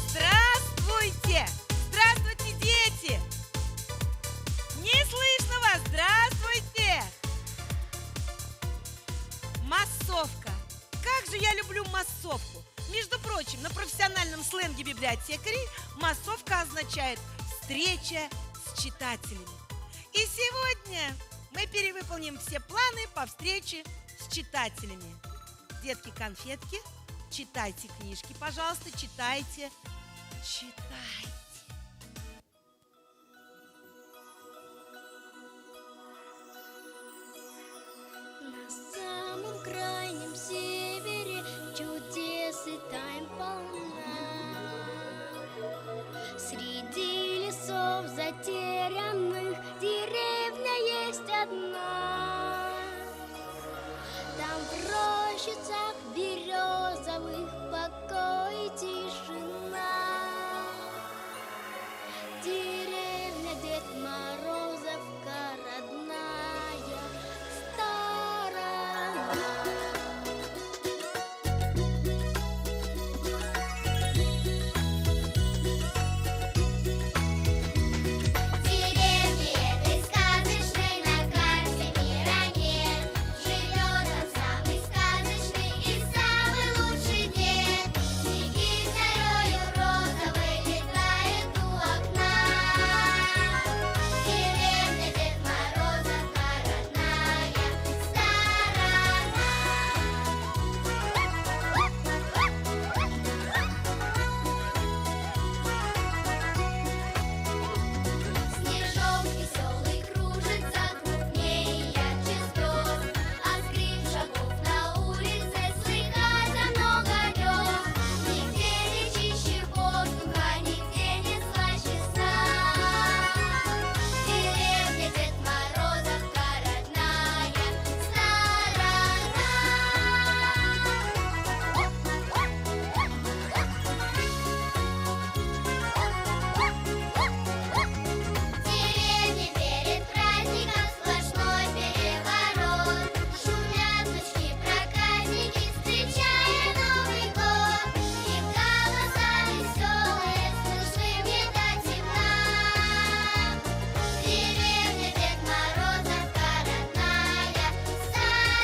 Здравствуйте! Здравствуйте, дети! Не слышно вас! Здравствуйте! Массовка. Как же я люблю массовку! Между прочим, на профессиональном сленге библиотекарей массовка означает «встреча с читателями». И сегодня мы перевыполним все планы по встрече с читателями. Детки-конфетки, читайте книжки, пожалуйста, читайте. Читайте. На самом крайнем севере чудес и тайн полна. Среди лесов затерянных деревня есть одна. Там в рощицах березовых покой и тишина. Деревня Дед Морозовка родная сторона. Деревни этой сказочной на карте мира нет. Живет там самый сказочный и самый лучший дед. Снеги зарою розовой летает у окна. Деревня Дед Морозовка родная сторона. Снежок веселый кружится крупнее ярче звезд, а скрип шагов на улице слыхать за много верст. Нигде не чище воздуха, нигде не слаще сна. Деревня Дед Морозовка родная сторона. Деревня перед праздником сплошной переворот. Шумят ночи проказники, встречая Новый год. И голоса веселые слышны мне до темна. Деревня Дед Морозовка родная сторона.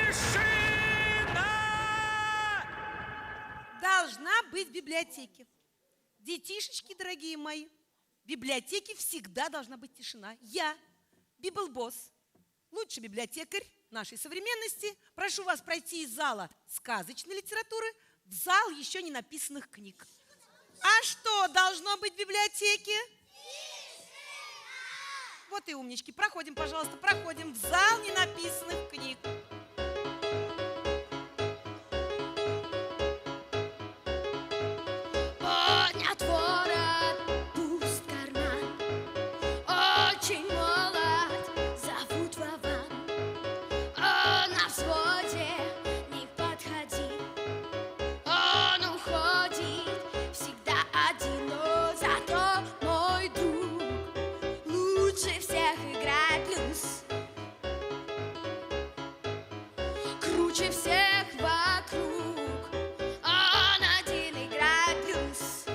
Тишина! Должна быть в библиотеке. Детишечки, дорогие мои, в библиотеке всегда должна быть тишина. Я, Библбосс, лучший библиотекарь нашей современности, прошу вас пройти из зала сказочной литературы в зал еще не написанных книг. А что должно быть в библиотеке? Вот и умнички. Проходим, пожалуйста, проходим в зал ненаписанных книг. Поднят ворот, пуст карман, очень молод, зовут Вован. Он на взводе, не подходи, он уходит всегда один, но зато мой друг лучше всех играет блюз. Круче всех вокруг, он один играет блюз.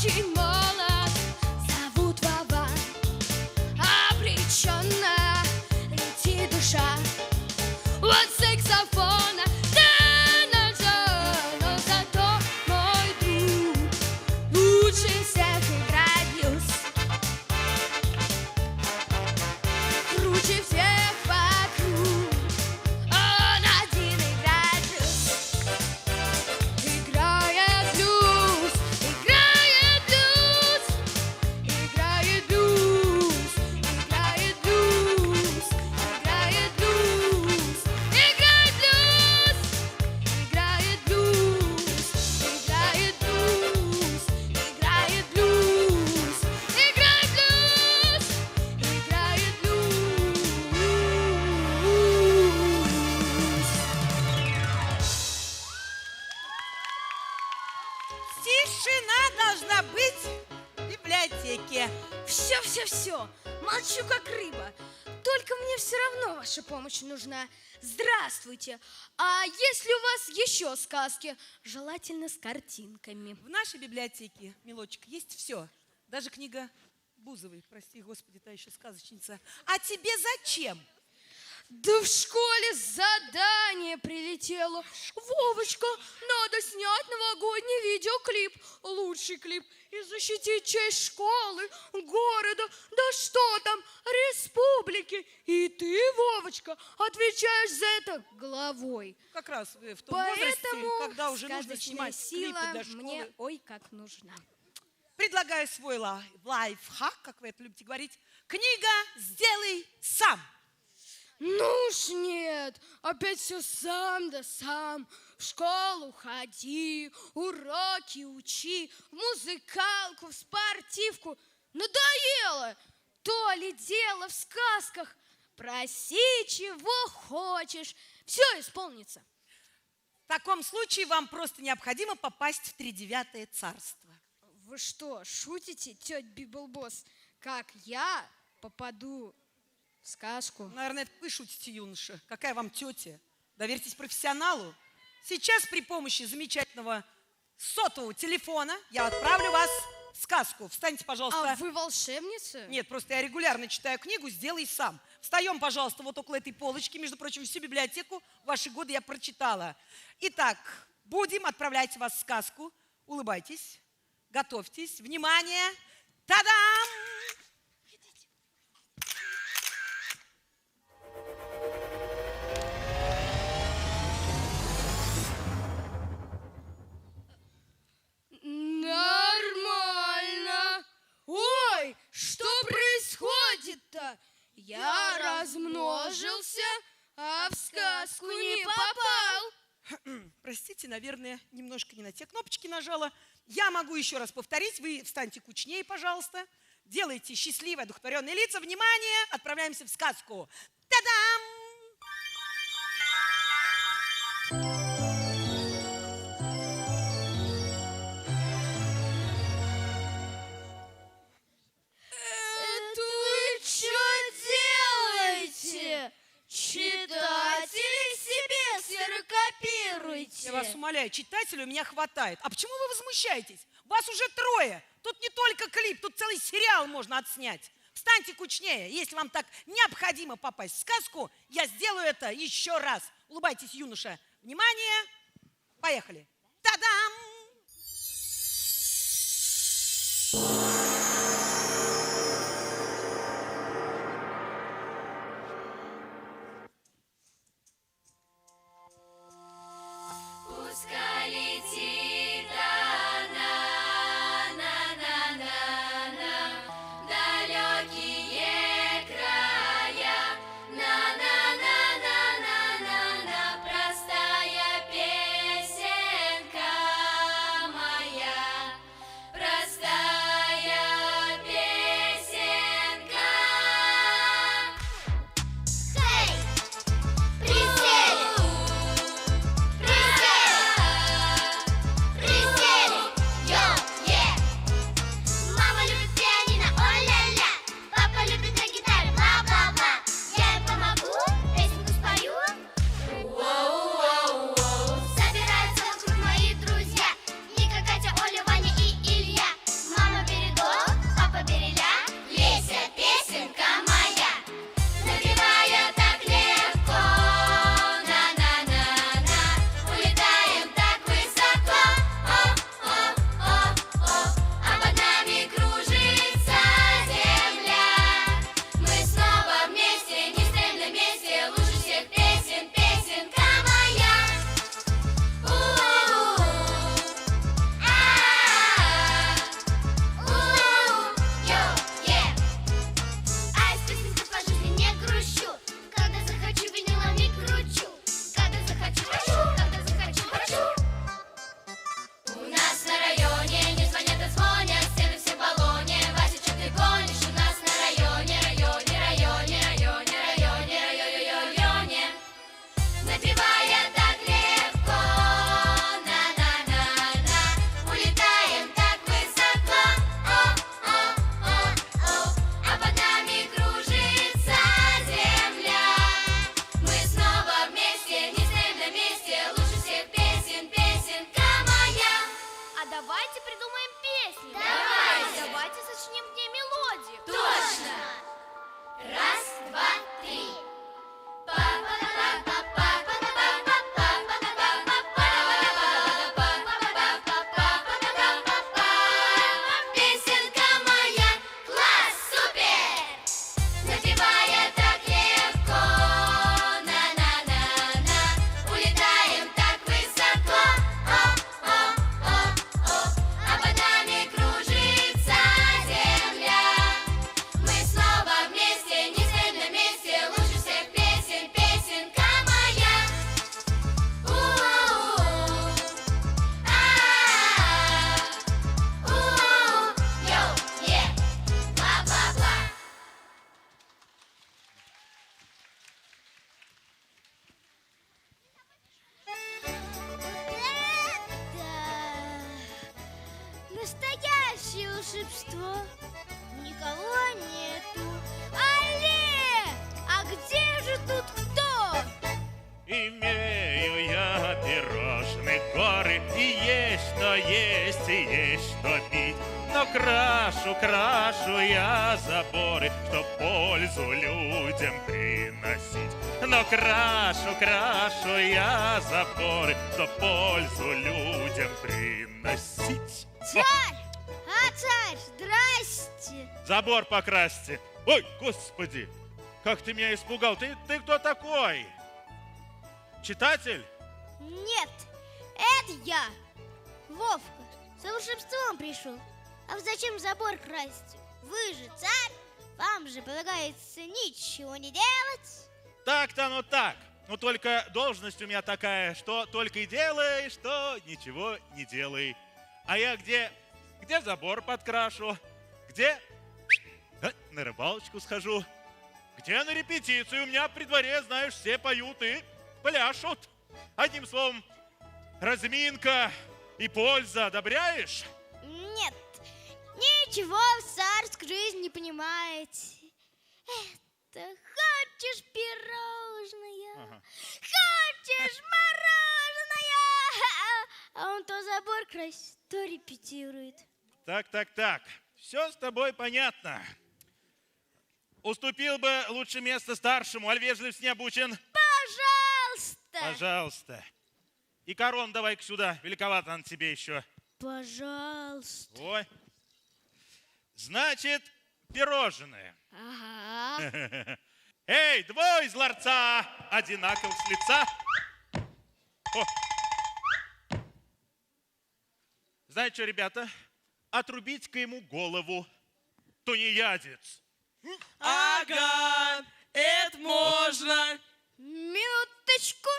очень молод, зовут Вова. Обреченно летит душа от саксофона до ножа. Но зато мой друг лучше всех играет блюз. Круче всех вокруг он один играет блюз. Играет блюз, играет блюз, играет блюз, играет блюз, играет блюз, играет блюз, играет блюз, играет блюз, играет блюз, играет блюз, играет блюз. Тишина должна быть в библиотеке. Все, молчу как рыба. Только мне все равно ваша помощь нужна. Здравствуйте. А если у вас еще сказки, желательно с картинками? В нашей библиотеке, милочек, есть все. Даже книга Бузовой, прости господи, та еще сказочница. А тебе зачем? Да в школе задание прилетело. Вовочка, надо снять новогодний видеоклип. Лучший клип. И защитить честь школы, города, да что там, республики. И ты, Вовочка, отвечаешь за это головой. Как раз в том возрасте, Поэтому когда уже нужно сказочная снимать сила клипы для школы. мне ой как нужна. Предлагаю свой лайфхак, как вы это любите говорить. Книга «Сделай сам». Ну уж нет, опять все сам да сам. В школу ходи, уроки учи, в музыкалку, в спортивку. Надоело! То ли дело в сказках. Проси, чего хочешь, все исполнится. В таком случае вам просто необходимо попасть в 39-е царство. Вы что, шутите, тетя Библбосс? Как я попаду в сказку? Наверное, это вы шутите, юноша. Какая вам тетя? Доверьтесь профессионалу. Сейчас при помощи замечательного сотового телефона я отправлю вас в сказку. Встаньте, пожалуйста. А вы волшебница? Нет, просто я регулярно читаю книгу «Сделай сам». Встаем, пожалуйста, вот около этой полочки. Между прочим, всю библиотеку в ваши годы я прочитала. Итак, будем отправлять вас в сказку. Улыбайтесь, готовьтесь. Внимание! Та-дам! Нормально. Ой, что происходит-то? Я размножился, а в сказку не попал. Простите, наверное, немножко не на те кнопочки нажала. Я могу еще раз повторить. Вы встаньте кучнее, пожалуйста. Делайте счастливые, одухотворенные лица. Внимание! Отправляемся в сказку. Та-дам! Это вы что делаете? Читателей себе ксерокопируйте. Я вас умоляю, читателей у меня хватает. А почему вы возмущаетесь? Вас уже трое. Тут не только клип, тут целый сериал можно отснять. Встаньте кучнее. Если вам так необходимо попасть в сказку, я сделаю это еще раз. Улыбайтесь, юноша. Внимание! Поехали. Та-дам! Пускай летит она, на далекие края, на простая песенка. Настоящее волшебство. Никого нету. Алле! А где же тут кто? Имею я пирожных горы, и есть что есть, и есть что пить. Но крашу я заборы, чтоб пользу людям приносить. Но крашу я заборы, чтоб пользу людям приносить. Царь! А, царь, здрасте. Забор покрасьте. Ой, господи, как ты меня испугал. Ты кто такой? Читатель? Нет, это я, Вовка, за волшебством пришел. А вы зачем забор красть? Вы же царь, вам же полагается ничего не делать. Так-то оно так. Но только должность у меня такая, что только и делай, что ничего не делай. А я где забор подкрашу, где на рыбалочку схожу, где на репетицию. У меня при дворе, знаешь, все поют и пляшут. Одним словом, разминка и польза. Одобряешь? Нет, ничего в царской жизни не понимаете. Это хочешь пирожное, Ага. хочешь мороженое, а он то забор красит, то репетирует. Так. Все с тобой понятно. Уступил бы лучше место старшему, аль вежливость не обучен. Пожалуйста. Пожалуйста. И корон давай-ка сюда, великовато она тебе еще. Пожалуйста. Ой. Значит, пирожное. Ага. Эй, двое из ларца, одинаков с лица. О. Знаете что, ребята, отрубить-ка ему голову, тунеядец. Ага, это можно. Минуточку.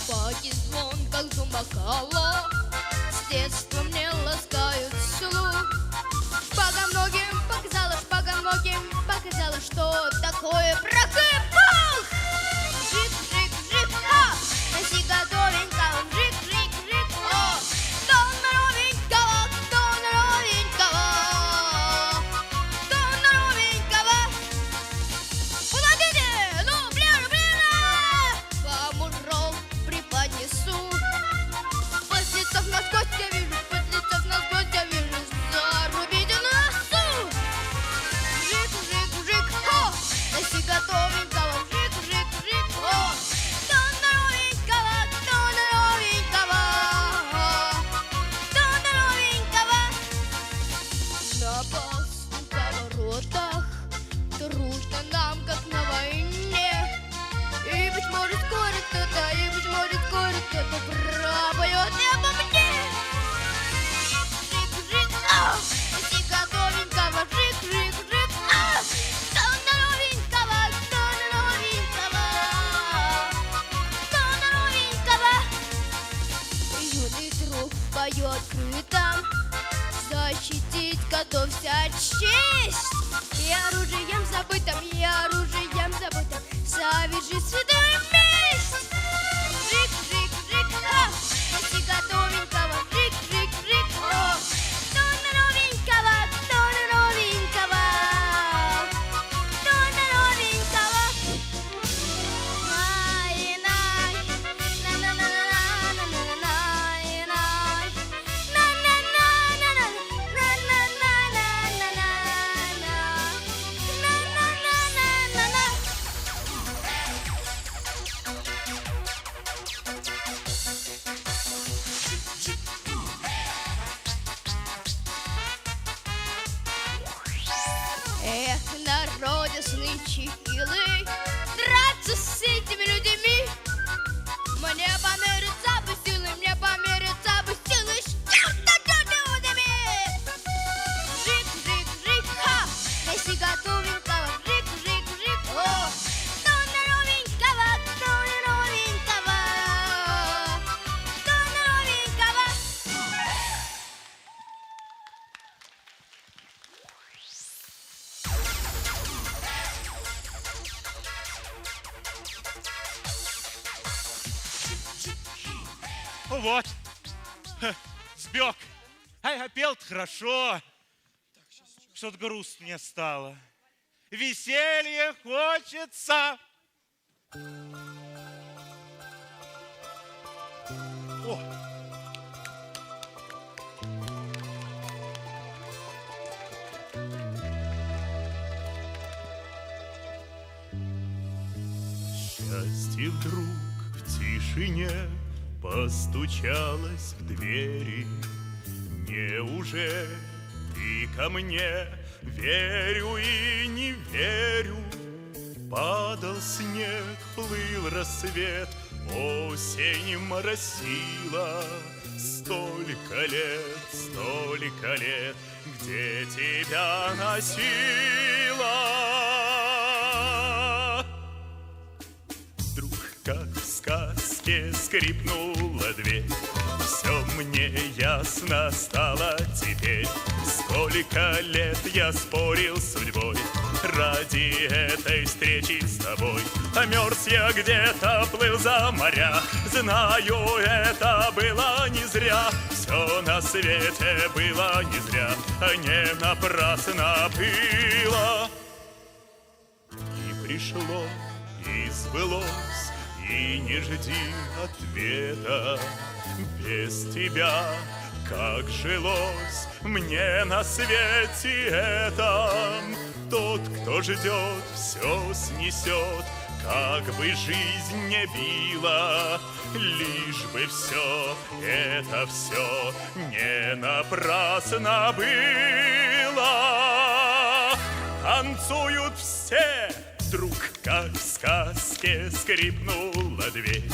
Шпаги звон, как зумбакала, с детства мне ласкают слух. Шпага многим показала, что такое прокып-пух. Жик-жик-жик, о, носи готовенького, жик-жик-жик, о, кто новенького, Подождите, ну, ближе, вам урок преподнесу. Под лицом насквозь я вижу, зарубите носу. Жик-жик-жик, о, носи готовенького, жик-жик-жик, о, кто новенького, на поворотах трудно нам, как на войне. И, быть может, скоро кто-то пропоет обо мне. Жик-жик, о, носи готовенького, жик-жик-жик, о, кто новенького, юный друг поет крытом, защитить готовься честь. И оружием забытым, соверши святую месть. Жик-жик-жик, о, носи готовенького, жик-жик-жик, о, кто новенького, Ай-най, на-на-на-на-на-на-на-най, Эх, народе нынче хилый, драться с этими людьми. Мне померится бы силы, что-то людьми. Жик-жик-жик, ха, носи готовенького, жик-жик-жик, о, кто новенького, Ну вот, сбег. А пел-то хорошо. Что-то грустно мне стало. Веселье хочется. О! Счастье вдруг в тишине постучалось в двери. Неужели ты ко мне? Верю и не верю. Падал снег, плыл рассвет, осень моросила. Столько лет, где тебя носила. Вдруг, как в сказке, скрипнула дверь. Все мне ясно стало теперь. Сколько лет я спорил с судьбой ради этой встречи с тобой. А мерз я где-то, плыл за моря. Знаю, это было не зря. Все на свете было не зря, не напрасно было. И пришло, и сбылось, и не жди ответа. Без тебя как жилось мне на свете этом. Тот, кто ждет, все снесет, как бы жизнь не била. Лишь бы все не напрасно было. Танцуют все. Вдруг, как в сказке, скрипнула дверь.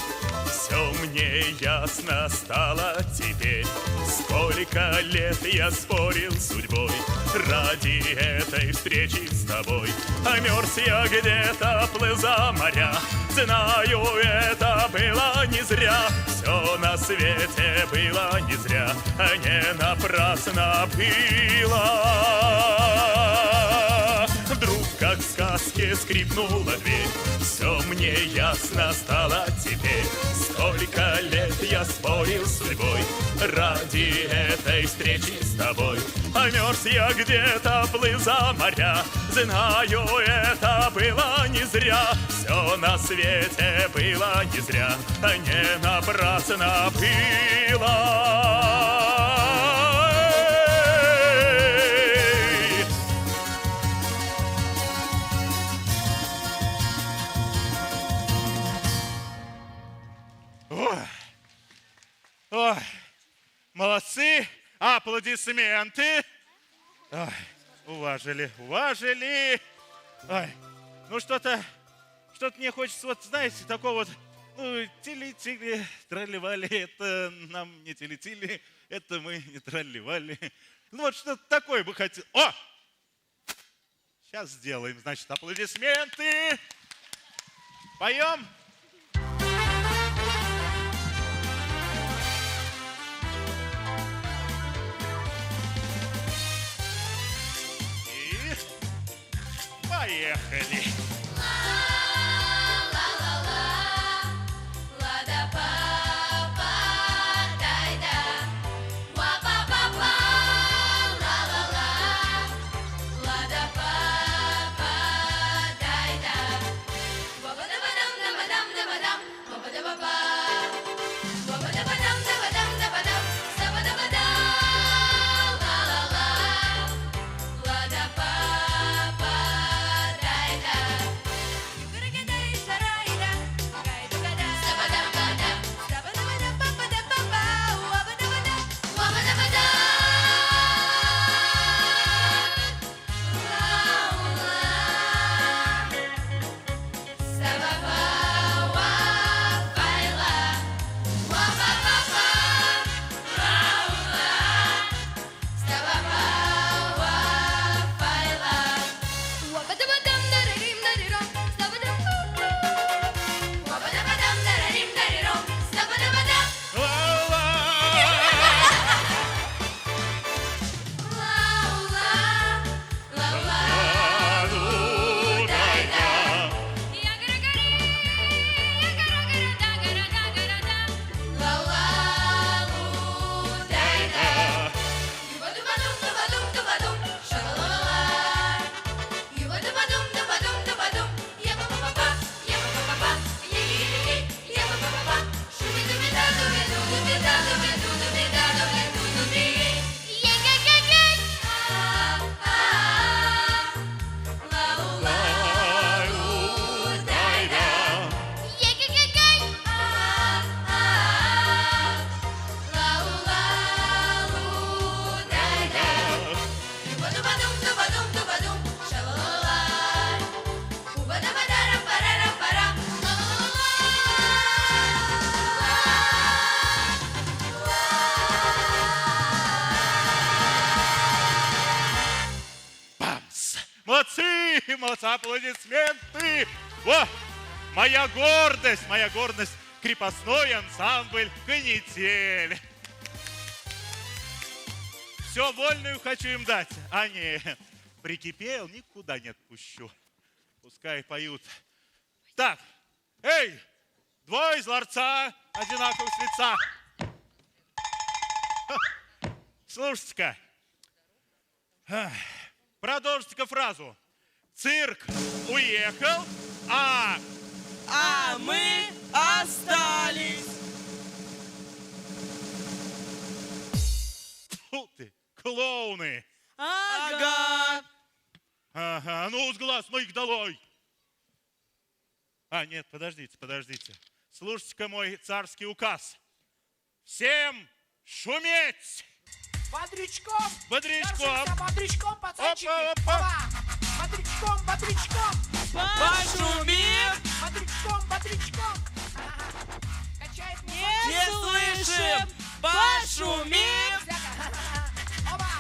Все мне ясно стало теперь. Сколько лет я спорил с судьбой ради этой встречи с тобой. А мерз я где-то, плыл за моря. Знаю, это было не зря. Все на свете было не зря, не напрасно было. Вдруг, как в сказке, скрипнула дверь. Все мне ясно стало теперь. Сколько лет я спорил с судьбой ради этой встречи с тобой. А мерз я где-то, плыл за моря. Знаю, это было не зря. Все на свете было не зря, не напрасно было. Ой, молодцы, аплодисменты. Ой, уважили. Ой, ну что-то мне хочется, вот, знаете, такого вот, ну, тили-тили, тролливали, это нам не тили-тили, это мы не тролливали. Ну вот что-то такое бы хотел. О! Сейчас сделаем, значит, аплодисменты. Поем. Поехали! Молодцы, молодцы, аплодисменты. Во, моя гордость, крепостной ансамбль «Канитель». Все вольную хочу им дать, а не прикипел, никуда не отпущу. Пускай поют. Так, эй, двое из ларца, одинаковых с лица. Слушайте-ка, продолжите-ка фразу. Цирк уехал, а мы остались. фу ты, клоуны. Ага. Ага, ну с глаз моих долой. А, нет, подождите. Слушайте-ка мой царский указ. Всем шуметь! Бодрячком! Бодрячком! Держимся бодрячком, пацанчики! Опа! Опа! Бодрячком! Пошумим. Бодрячком! Ага. Качает Не слышим. Пошумим. Опа!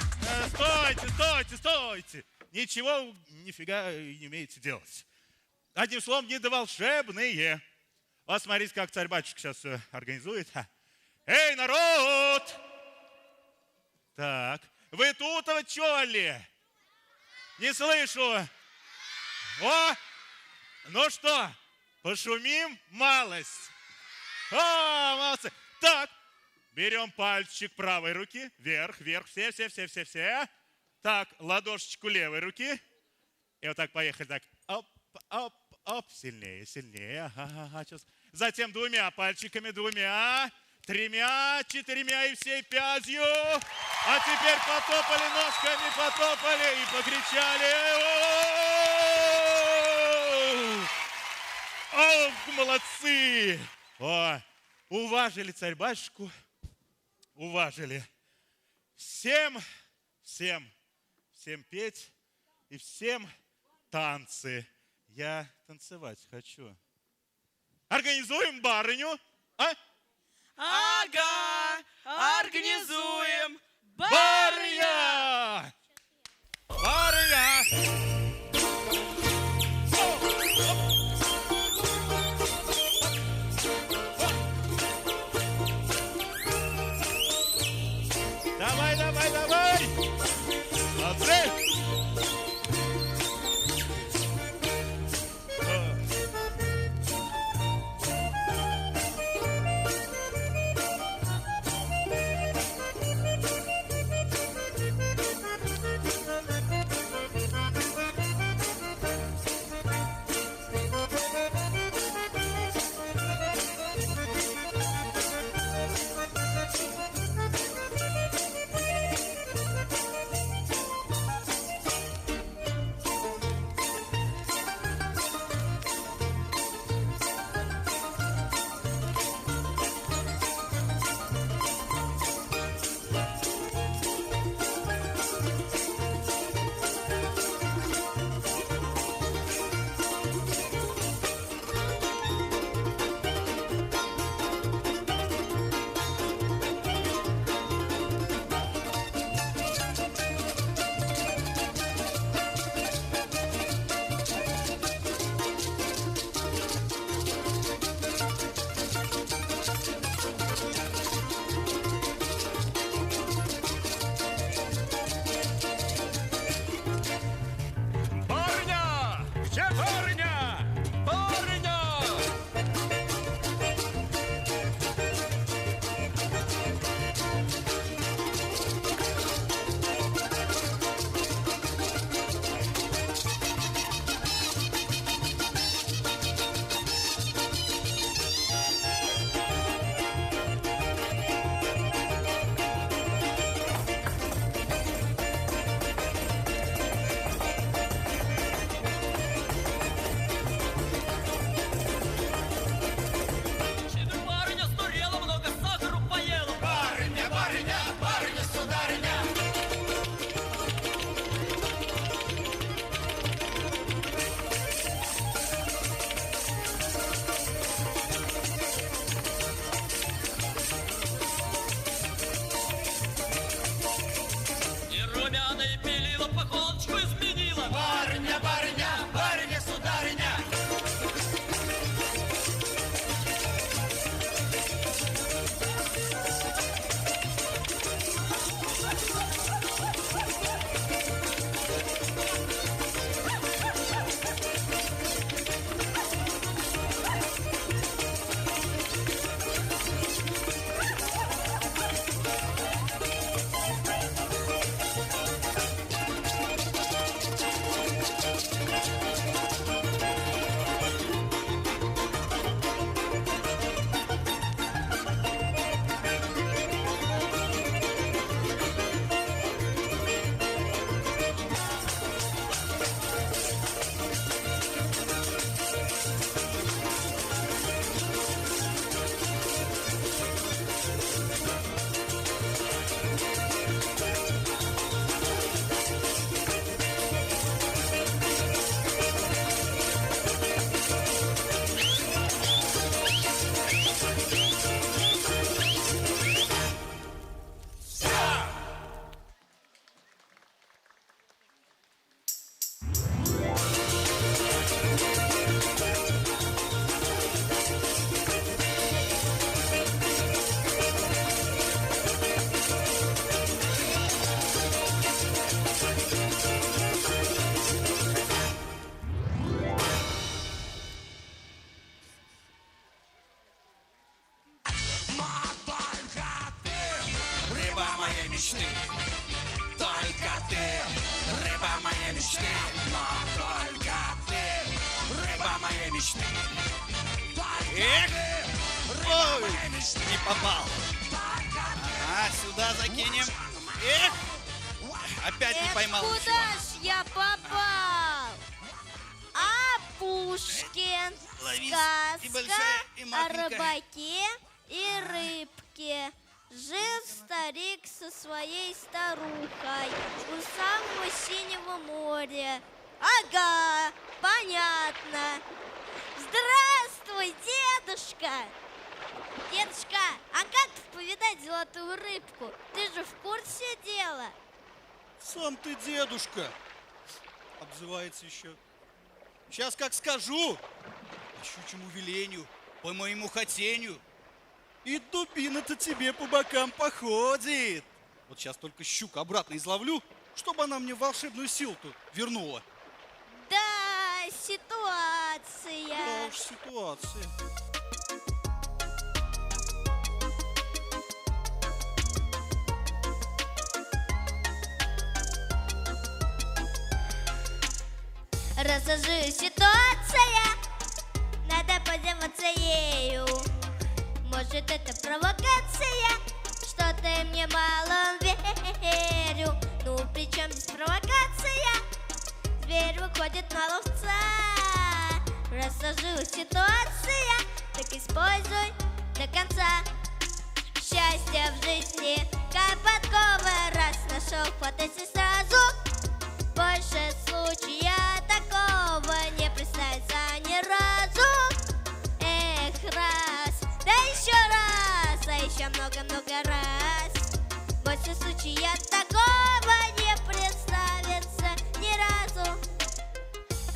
Стойте! Ничего, нифига не умеете делать. Одним словом, недоволшебные. Вот смотрите, как царь-батюшка сейчас все организует. Эй, народ! Так, вы тут, чё ли? Не слышу. О, ну что, пошумим малость. О, молодцы. Так, берем пальчик правой руки, вверх, все. Так, ладошечку левой руки. И вот так поехали, так, оп, сильнее. Ага, сейчас. Затем двумя пальчиками, тремя, четырьмя и всей пятью. А теперь потопали ножками, и покричали. Ох, молодцы! О, уважили царь-батюшку, уважили. Всем петь и всем танцы. Я танцевать хочу. Организуем барыню, а? Ага. Организуем. Барыня! Давай! Молодцы! мечты, но только ты, рыба моей мечты. Эх! Ой, не попал. А, сюда закинем. Эх! Опять не поймал. Куда ничего. ж я попал? А Пушкин, Лови, и сказка большая, и о маленькая. рыбаке и рыбке. Жил старик со своей старухой у самого синего моря. Ага, понятно. Здравствуй, дедушка! Дедушка, а как повидать золотую рыбку? Ты же в курсе дела? Сам ты дедушка. Обзывается еще. Сейчас как скажу. По щучьему велению, по моему хотению. И дубина-то тебе по бокам походит. Вот сейчас только щуку обратно изловлю, чтобы она мне волшебную силу-то вернула. Да, ситуация. Да уж ситуация. Рассажу ситуация, надо пользоваться ею. Может, это провокация, что-то мне мало верю. Ну, при чем здесь провокация? Зверь выходит на ловца. Рассажу ситуация, так используй до конца. Счастье в жизни, как подковы, раз нашел, хватайся сразу. Больше случая такого не представится ни разу. Эх, раз, да еще раз, а еще много-много раз. Больше случая такого не представится ни разу.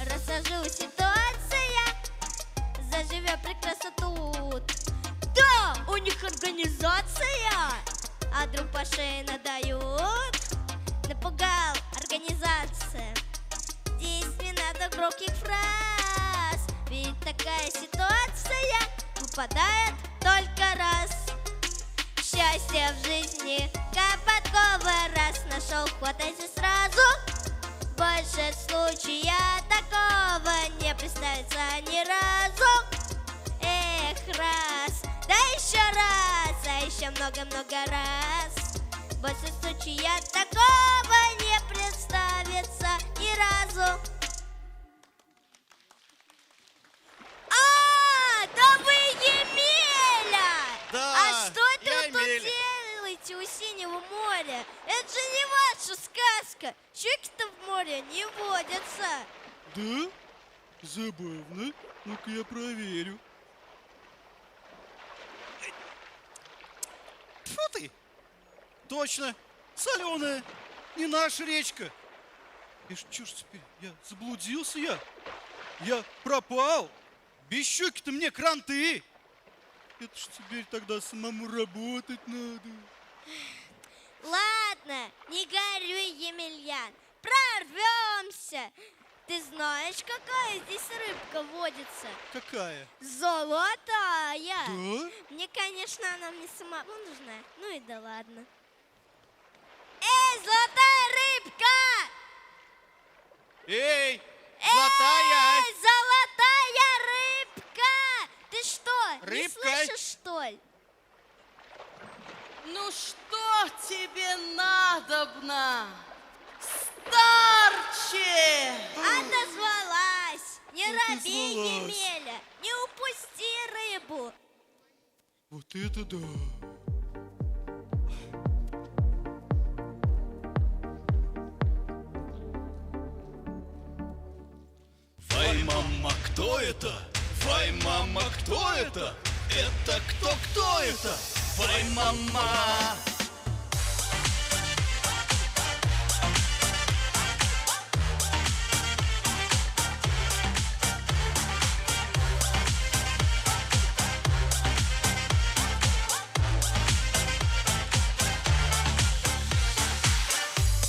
Рассажу ситуация, заживем прекрасно тут. Да, у них организация, а друг по шее надают. Напугал организация. Здесь не надо громких фраз, ведь такая ситуация выпадает только раз. Счастье в жизни, как подковы, раз нашел, хватайся сразу. Больше случая такого не представится ни разу. Эх, раз, да еще раз, а еще много-много раз. Больше случая такого не представится ни разу. А, да вы Емеля! Да, А что это я вы тут Емеля. делаете у синего моря? Это же не ваша сказка. Щуки-то в море не водятся. Да? Забавно. Ну-ка я проверю. Фу ты! Точно! Соленая! Не наша речка! И что ж теперь? Я заблудился я? Я пропал! Без щуки-то мне кранты! Это ж теперь тогда самому работать надо. Ладно, не горюй, Емельян. Прорвемся. Ты знаешь, какая здесь рыбка водится? Какая? Золотая. Да? Мне, конечно, она мне самому нужна. Ну и да ладно. Эй, золотая рыбка! Эй! Золотая! Эй, золотая рыбка! Ты что, не Рыбка? слышишь, что ли? Ну что тебе надобно, старче? Отозвалась! Не роби, Отозвалась. Емеля! Не упусти рыбу! Вот это да! Вай, мама, кто это? Вай, мама, кто это? Это кто это? Вай, мама!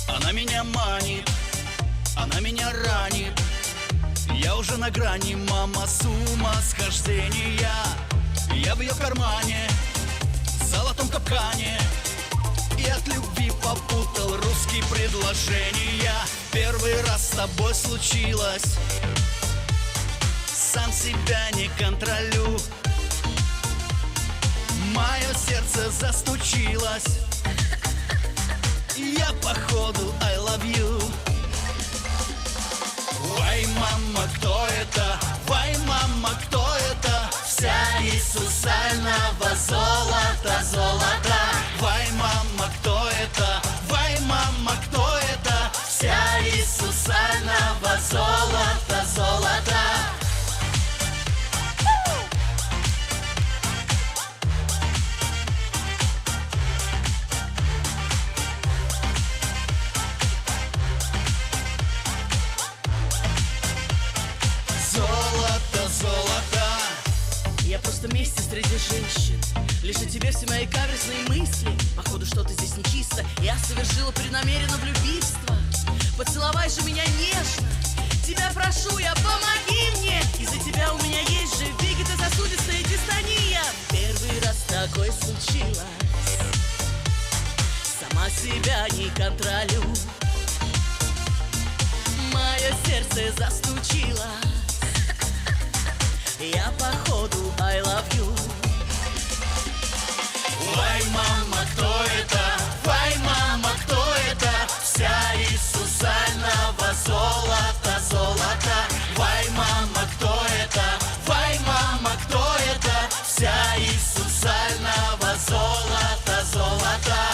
Она меня манит, она меня ранит. Я уже на грани, мама, с ума схождения. Я в ее кармане, в золотом капкане, и от любви попутал русские предложения. Первый раз с тобой случилось, сам себя не контролю. Мое сердце застучилось, я походу I love you. Вай, мама, кто это? Вай, мама, кто это? Вся из сусального золота, золота. Вай, мама, кто это? Вай, мама, кто это? Вся из сусального золота, золота. Золото, золото. Я просто вместе среди женщин. Лишь о тебе все мои каверзные мысли. Походу что-то здесь нечисто. Я совершила преднамеренно влюбивство. Поцеловай же меня нежно. Тебя прошу я, помоги мне. Из-за тебя у меня есть же вегетососудистая дистония. Первый раз такое случилось, сама себя не контролю. Мое сердце застучило, я походу I love you. Вай, мама, кто это? Вай, мама, кто это? Вся из сусального золота, золота. Вай, мама, кто это? Вай, мама, кто это? Вся из сусального золота, золота.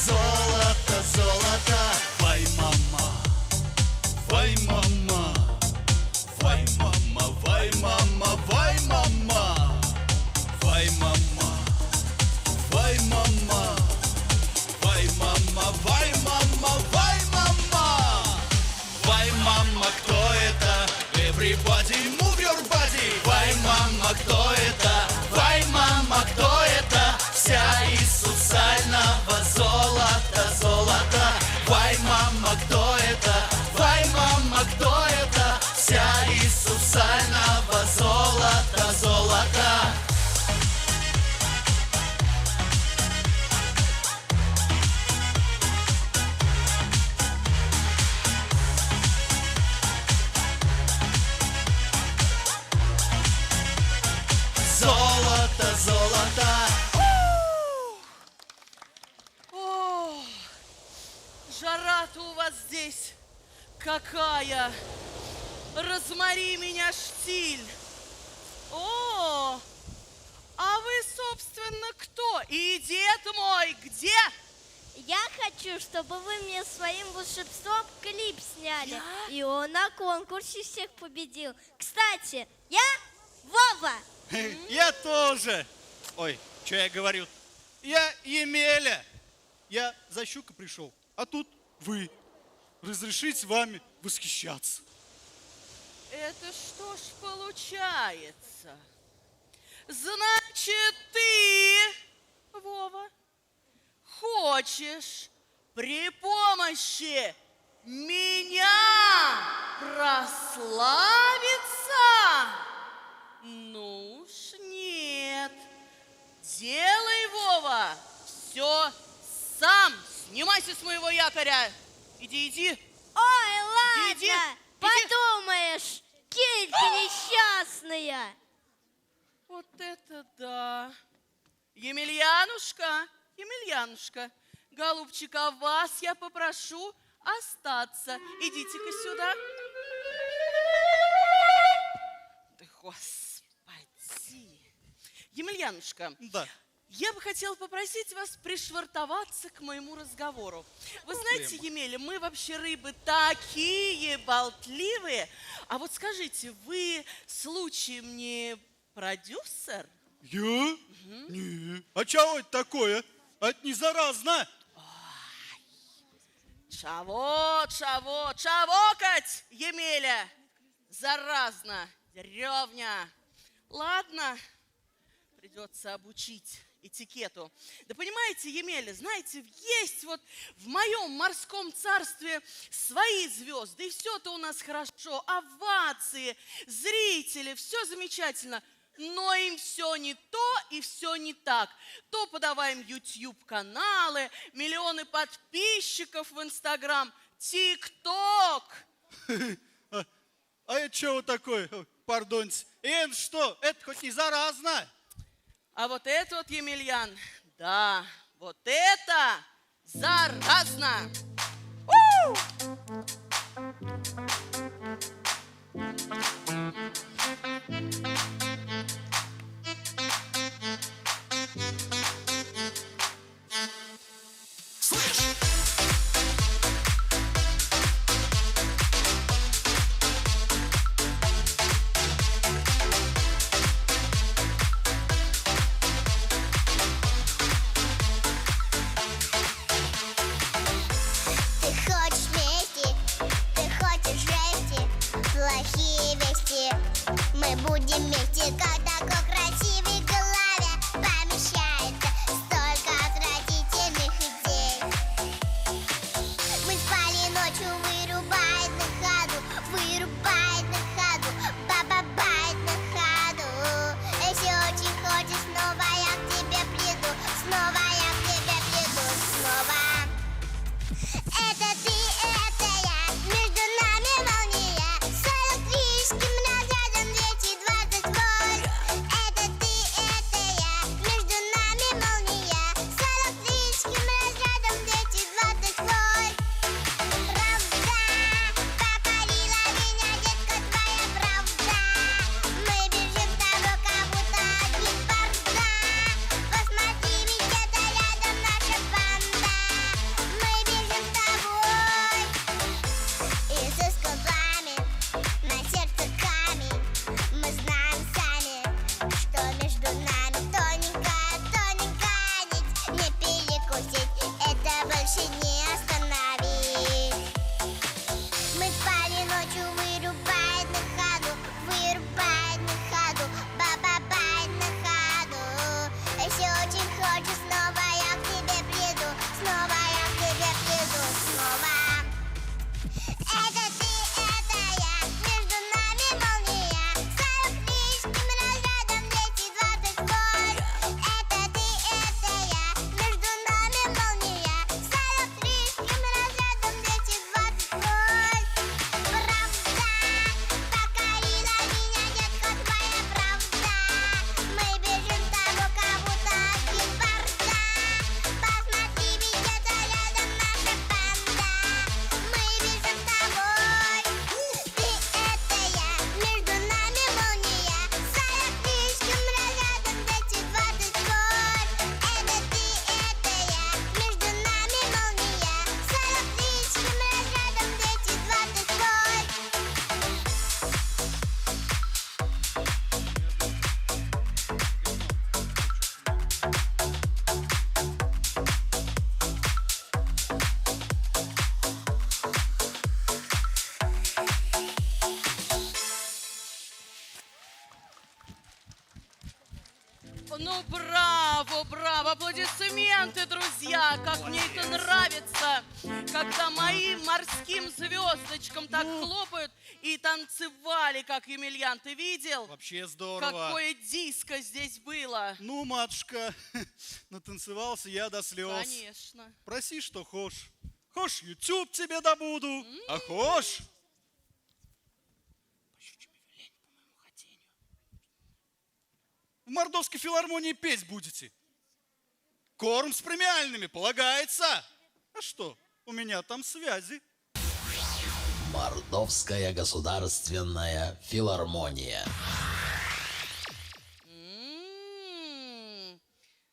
Золото, золото. Вай, мама, вай, мама, вай, мама, вай, мама, вай, мама, вай, мама, вай, мама, вай, мама, вай, мама, вай, мама. Вай, мама, кто это? Everybody move your body. Вай, мама, кто это? Вай, мама, кто это? Вся из сусального золота, золота. Вай, мама, кто это? Вай, мама, кто это? Вся из сусального золота, золота. Золото, золото. О, жара-то у вас здесь какая! Размори меня, штиль! О, а вы, собственно, кто? И дед мой где? Я хочу, чтобы вы мне своим волшебством клип сняли. И он на конкурсе всех победил. Кстати, я Вова. Я тоже. Ой, что я говорю? Я Емеля. Я за щука пришел, а тут вы. Разрешить с вами восхищаться. Это что ж получается? Значит, ты, Вова, хочешь при помощи меня прославиться? Ну уж нет. Делай, Вова, все сам. Снимайся с моего якоря. Иди, иди. Ой, ладно, Иди, иди. подумаешь, килька несчастная. Вот это да. Емельянушка, Емельянушка, голубчик, а вас я попрошу остаться. Идите-ка сюда. Да, господи. Емельянушка, Да. я бы хотела попросить вас пришвартоваться к моему разговору. Вы знаете, Емеля, мы вообще рыбы такие болтливые. А вот скажите, вы случаем не продюсер? Я? Не. А чего это такое? А это не заразно. Чавокать, Емеля, заразно, деревня. Ладно, придется обучить этикету. Да понимаете, Емеля, знаете, есть вот в моем морском царстве свои звезды, и все-то у нас хорошо, овации, зрители, все замечательно. Но им все не то и все не так. То подаваем YouTube-каналы, миллионы подписчиков в Инстаграм, ТикТок. А это что вот такое? Пардоньте. Это что? Это хоть не заразно? А вот это вот, Емельян, да, вот это заразно. Ты хочешь мести, ты хочешь жести, плохие вести. Мы будем вместе, как такой красивый в голове помещается столько отвратительных идей. Мы спали ночью, вырубает на ходу, баба-бает на ходу. Если очень хочешь, снова я к тебе приду, снова я к тебе приду, снова. Это ты, это я, между нами молния, с электрическим разрядом 220 вольт. Это ты, это я, между нами молния, с электрическим разрядом 220 вольт. Правда, покорила меня, детка, твоя правда. Мы бежим с тобой, как будто один борда. Посмотри, ведь это рядом наша банда. Мы бежим с тобой, изыскал пламень, на сердце камень. Мы знаем сами, что между нами тоненькая нить. Не перекусить, это больше не остановить. Мы спали ночью, вырубает на ходу, баба-бает на ходу. Если очень хочешь, снова я к тебе приду, снова я к тебе приду, снова. Это ты, это я, между нами молния, с электрическим разрядом 220 вольт. Это ты, это я, между нами молния, с электрическим разрядом 220 вольт. Правда, покорила меня, детка, твоя правда. Мы бежим с тобой, как будто один борда. Посмотри, ведь это рядом наша банда. Мы бежим с тобой. Ты, это я, между нами молния, с электрическим разрядом 220 вольт. Это ты, это я, между нами молния, с электрическим разрядом 220 вольт. Ну, браво, браво, аплодисменты, друзья, как мне это нравится, когда моим морским звездочкам так хлопают и танцевали, как Емельян, ты видел? Вообще здорово. Какое диско здесь было. Ну, матушка, натанцевался я до слез. Конечно. Проси, что хочешь. Хочешь, YouTube тебе добуду, а хочешь... В Мордовской филармонии петь будете. Корм с премиальными полагается. А что, у меня там связи. Мордовская государственная филармония.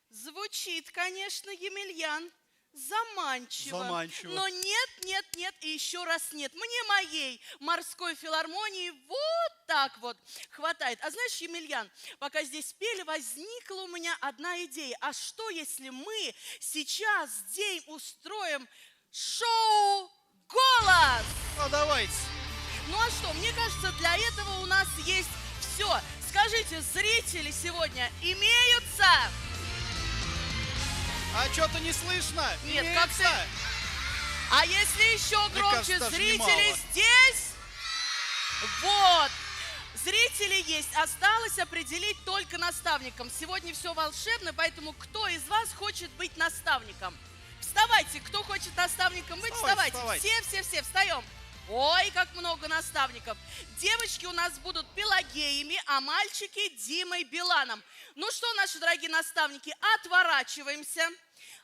Звучит, конечно, Емельян, заманчиво. Заманчиво. Но нет, нет, нет и еще раз нет. Мне моей морской филармонии вот так вот хватает. А знаешь, Емельян, пока здесь пели, возникла у меня одна идея. А что, если мы сейчас день устроим шоу «Голос»? А давайте. Ну а что, мне кажется, для этого у нас есть все. Скажите, зрители сегодня имеются? А что-то не слышно. Нет, Имеется. как ты... А если еще Мне громче, кажется, даже зрители немало. здесь? Вот. Зрители есть. Осталось определить только наставником. Сегодня все волшебно, поэтому кто из вас хочет быть наставником? Вставайте, кто хочет наставником быть, Вставайте, вставайте. вставайте. Все, встаем. Ой, как много наставников. Девочки у нас будут Пелагеями, а мальчики Димой Биланом. Ну что, наши дорогие наставники, отворачиваемся.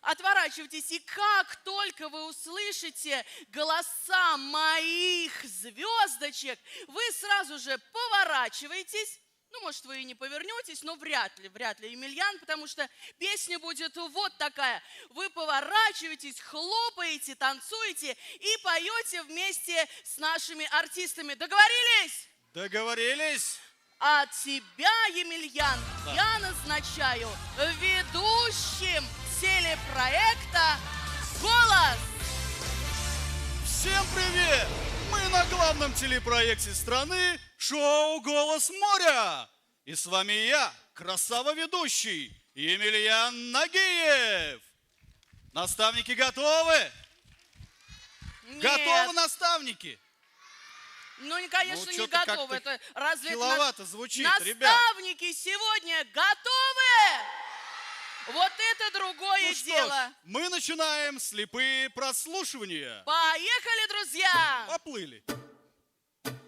Отворачивайтесь, и как только вы услышите голоса моих звездочек, вы сразу же поворачиваетесь. Ну, может, вы и не повернетесь, но вряд ли, Емельян, потому что песня будет вот такая. Вы поворачиваетесь, хлопаете, танцуете и поете вместе с нашими артистами. Договорились? Договорились? А тебя, Емельян, я назначаю ведущим телепроекта «Голос». Всем привет! Мы на главном телепроекте страны шоу «Голос моря». И с вами я, красава-ведущий Емельян Нагиев. Наставники готовы? Нет. Готовы, наставники? Ну, конечно, Ну, не чё-то готовы. как-то Это разве это хиловато звучит, ребят. наставники сегодня готовы? Вот это другое Ну что ж, дело. мы начинаем слепые прослушивания. Поехали, друзья! Поплыли.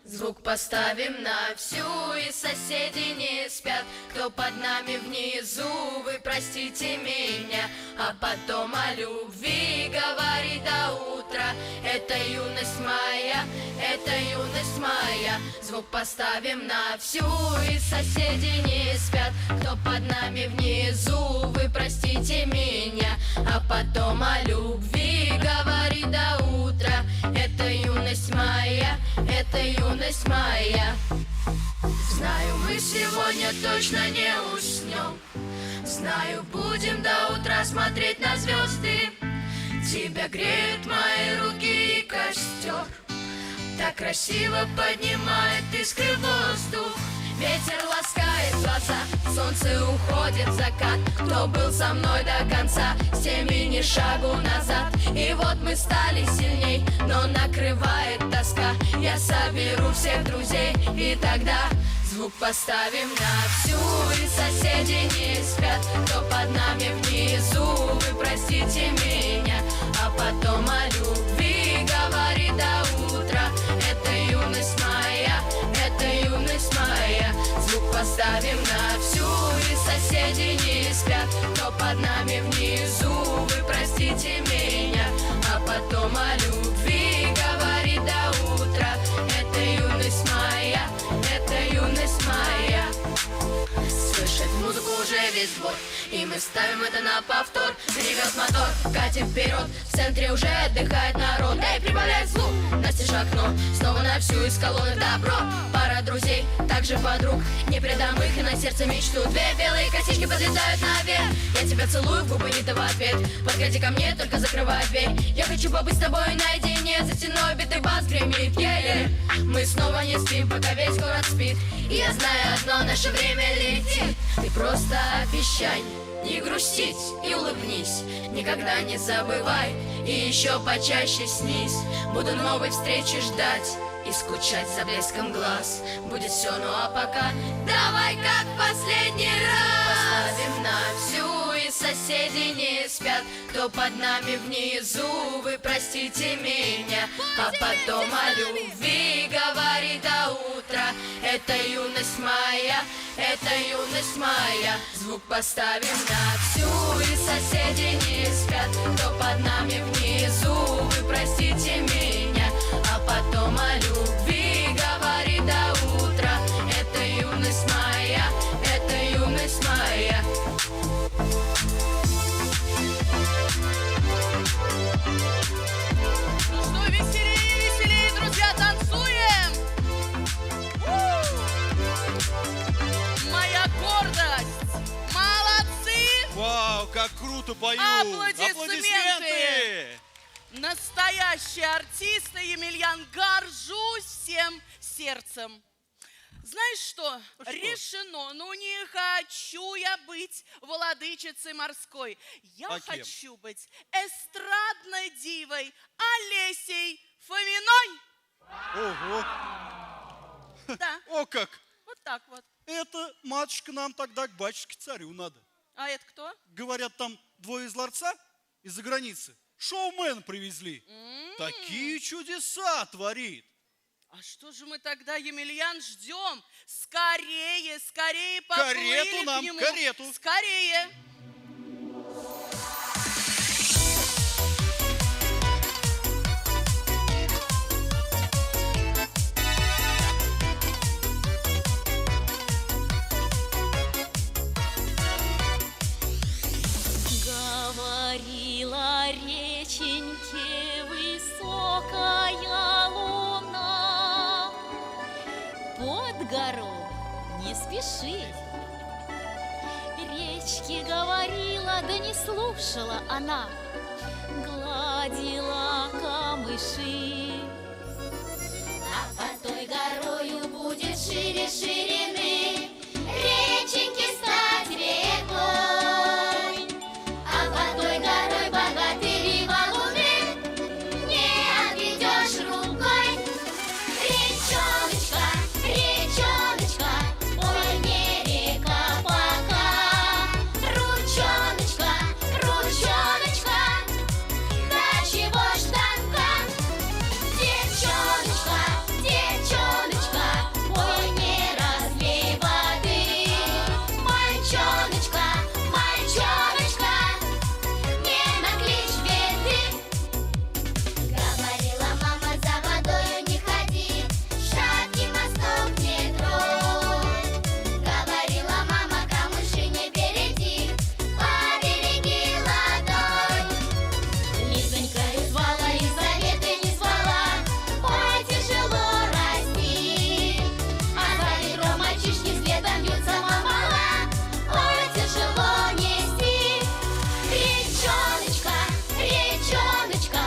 Звук поставим на всю, и соседи не спят. Кто под нами внизу, вы простите меня. А потом о любви говори до утра. Это юность моя, это юность моя. Звук поставим на всю, и соседи не спят. Кто под нами внизу, вы простите меня. А потом о любви говори до утра. Это юность моя, это юность моя. Знаю, мы сегодня точно не уснем. Знаю, будем до утра смотреть на звезды. Тебя греют мои руки и костер. Так красиво поднимает искры воздух. Ветер ласкает глаза, солнце уходит в закат. Кто был со мной до конца, с теми ни шагу назад. И вот мы стали сильней, но накрывает тоска. Я соберу всех друзей, и тогда звук поставим на всю, и соседи не спят. Кто под нами внизу, вы простите меня. А потом о любви говори до утра. Это юность моя, это юность моя. Звук поставим на всю, и соседи не спят. Кто под нами внизу, вы простите меня. А потом о любви говори до утра. Это юность моя, это юность моя. Слышать музыку уже весь двор, и мы ставим это на повтор. Ревет мотор, катим вперед, в центре уже отдыхает народ. Эй, прибавляй звук, настежь окно, снова на всю из колонны добро. Пара друзей, также подруг, не предам их и на сердце мечту. Две белые косички подлетают наверх, я тебя целую в губы, не то в ответ. Подходи ко мне, только закрывай дверь. Я хочу побыть с тобой наедине, за стеной битый бас гремит. Мы снова не спим, пока весь город спит. И я знаю одно, наше время летит. Ты просто обещай не грустить и улыбнись. Никогда не забывай и еще почаще снись. Буду новой встречи ждать и скучать за блеском глаз. Будет все, ну а пока давай как последний раз. Поставим на всю, и соседи не спят. Кто под нами внизу, вы простите меня. А потом о любви говори до утра. Это юность моя, это юность моя. Звук поставим на всю, и соседи не спят. Кто под нами внизу, вы простите меня. А потом о любви говори до утра. Это юность моя, это юность моя. Ну что, веселее, веселее, друзья, танцуем! Моя гордость! Молодцы! Вау, как круто поют! Аплодисменты! Настоящие артисты, Емельян, горжусь всем сердцем. Знаешь что? Решено. Ну не хочу я быть владычицей морской. Я А кем? хочу быть эстрадной дивой Олесей Фоминой. Ого! Да, О как! вот так вот. Это, матушка, нам тогда к батюшке-царю надо. А это кто? Говорят, там двое из ларца из-за границы. Шоумен привезли. Такие чудеса творит. А что же мы тогда, Емельян, ждем? Скорее, скорее поплыли Карету нам, к нему. карету. Скорее. Говорила реченьке высокая луна, под гору не спеши. Речке говорила, да не слушала она, гладила камыши. А под той горою будет шире ширины реченьки стать рекой. А под той горой богатыри валуны не отведешь рукой. Речоночка, речоночка, ой, не река пока. Ручоночка, ручоночка, да чего ж танка? Девчоночка, девчоночка, ой, не разлей воды. Мальчоночка, мальчоночка, не накличь беды. Говорила мама, за водою не ходи, шаткий мосток не трогай. Говорила мама, камыши не береги, побереги ладонь. Лизонька и звала, Лизаветы не звала, ой, тяжело расти. А за ведром мальчишки следом бьются мамала, ой, тяжело нести. Речоночка, речоночка,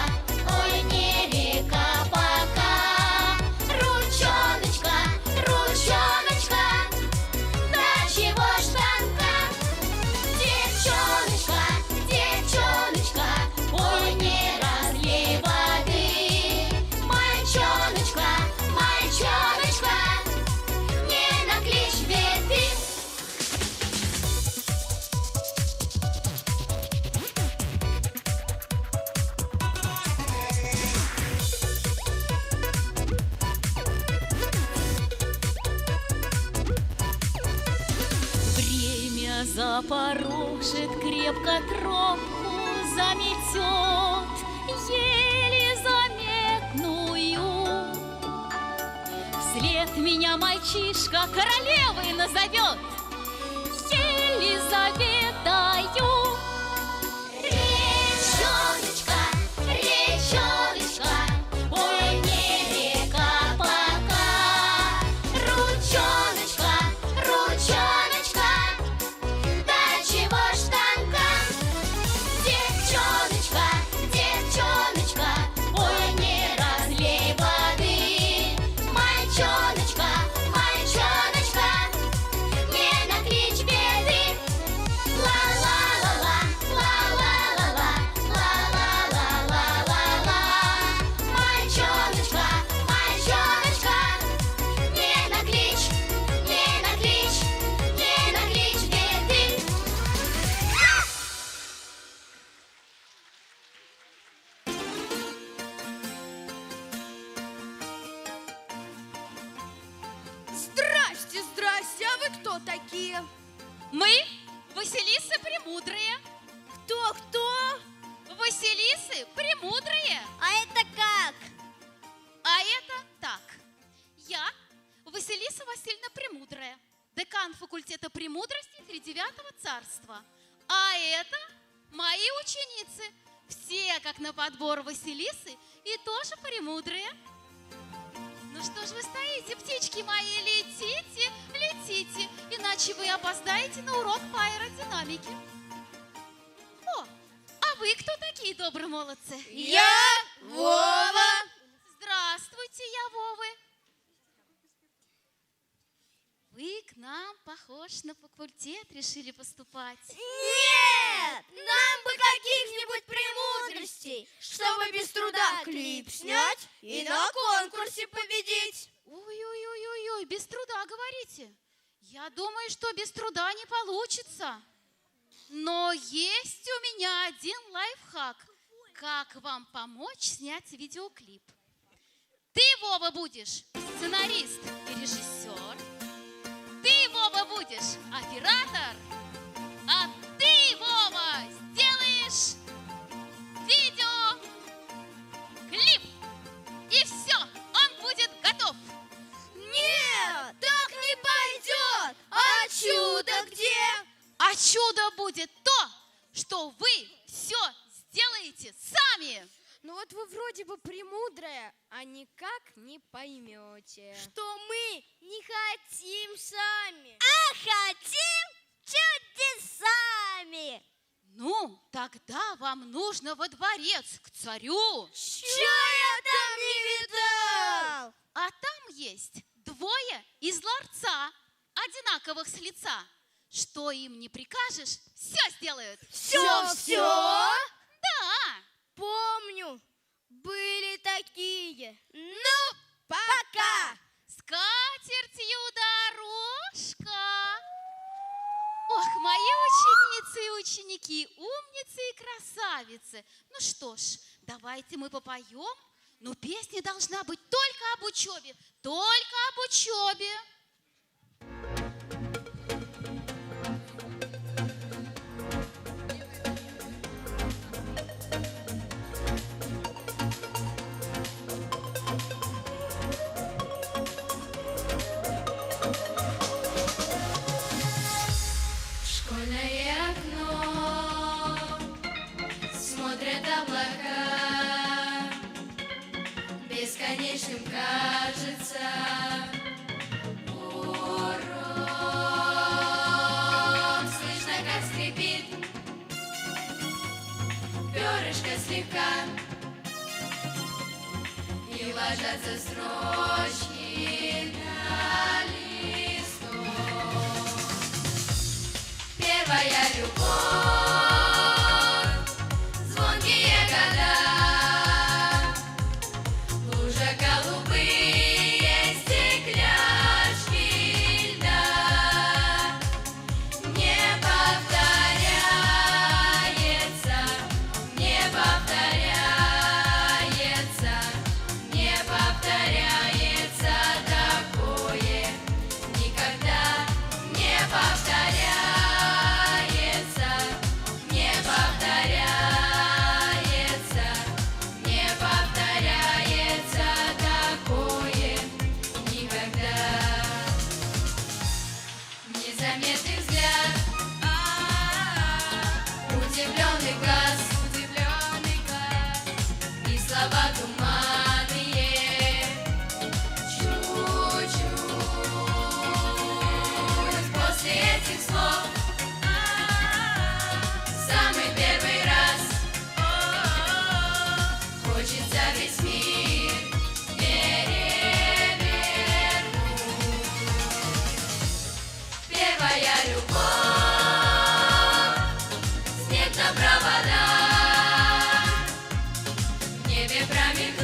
ой, не река пока. Ручоночка, ручоночка, да чего ж танка? Девчоночка, девчоночка, ой, не разлей воды. Мальчоночка, мальчоночка, не накличь беды. Время запорошит крепко тропку, заметет еле заметную. Вслед меня мальчишка королевой назовет Елизаветою. Речоночка, речоночка, ой, не река пока. Ручоночка, ручоночка, да чего ж танка? Девчоночка, девчоночка, ой, не разлей воды. Мальчоночка, мальчоночка, не накличь беды. Ла-ла-ла-ла, ла-ла-ла-ла, ла-ла-ла-ла-ла-ла. Мальчоночка, мальчоночка, не накличь, не накличь, не накличь беды. Здрасте, здрасте, а вы кто такие? Мы Василисы Премудрые. Кто? Василисы Премудрые. А это как? А это так. Я Василиса Васильевна Премудрая, декан факультета премудрости Тридевятого царства. А это мои ученицы. Все, как на подбор, Василисы и тоже премудрые. Ну что ж вы стоите, птички мои, летите, летите, иначе вы опоздаете на урок по аэродинамике. О, а вы кто такие, добрые молодцы? Я Вова. Здравствуйте, я Вовы. Вы к нам, похож, на факультет решили поступать. Нет! Нам бы каких-нибудь премудростей, чтобы без труда клип снять и на конкурсе победить. Ой-ой-ой-ой, без труда, говорите? Я думаю, что без труда не получится. Но есть у меня один лайфхак. Как вам помочь снять видеоклип? Ты, Вова, будешь сценарист и режиссер. Ты, Вова, будешь оператор. А ты, Вова, сделаешь видеоклип. И все, он будет готов. Нет, так не пойдет. А чудо где? А чудо будет то, что вы все сделаете сами. Ну вот вы вроде бы премудрая, а никак не поймете. Что мы не хотим сами, а хотим чудесами. Ну, тогда вам нужно во дворец к царю. Чё я там не видал? А там есть двое из ларца, одинаковых с лица. Что им не прикажешь, все сделают. Все? Да. Помню, были такие. Ну, пока. Скатертью дорожка. Ох, мои ученицы и ученики, умницы и красавицы. Ну что ж, давайте мы попоем. Но песня должна быть только об учебе, только об учебе. Школьное окно смотрят облака, бесконечным кажется урок. Слышно, как скрипит перышко слегка, и ложатся строчки на листок. Первая любовь, звонкие года, лужа голубые стекляшки льда. Не повторяется, не повторяется, не повторяется такое, никогда не повторяется. Не повторяется, не повторяется такое никогда. Незаметный взгляд, удивленный глаз, и слова туманные, чуть-чуть после этих слов. Самый первый раз хочется весь мир перевернуть. Первая любовь, снег на провода, в небе промелькнул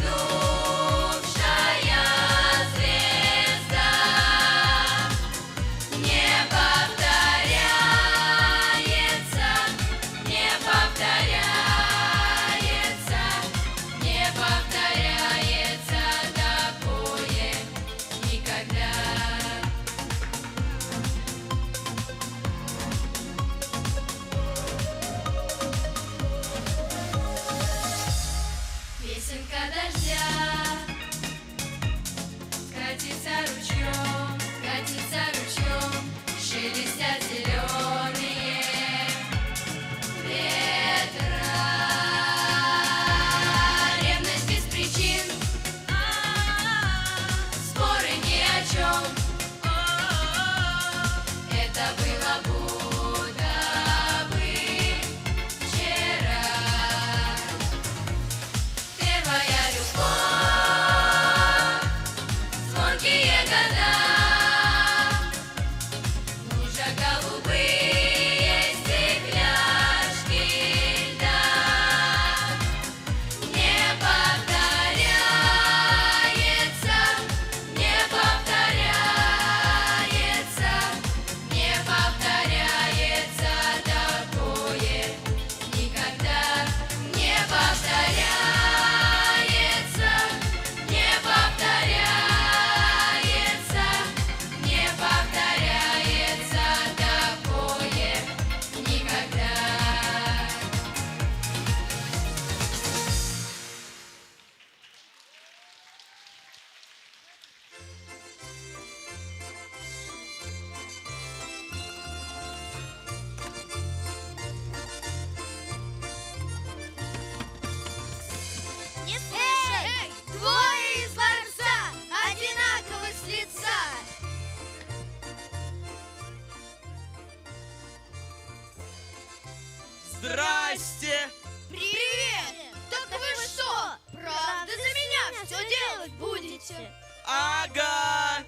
Здрасте! Привет! Так вы что, правда за меня все делать будете? Ага!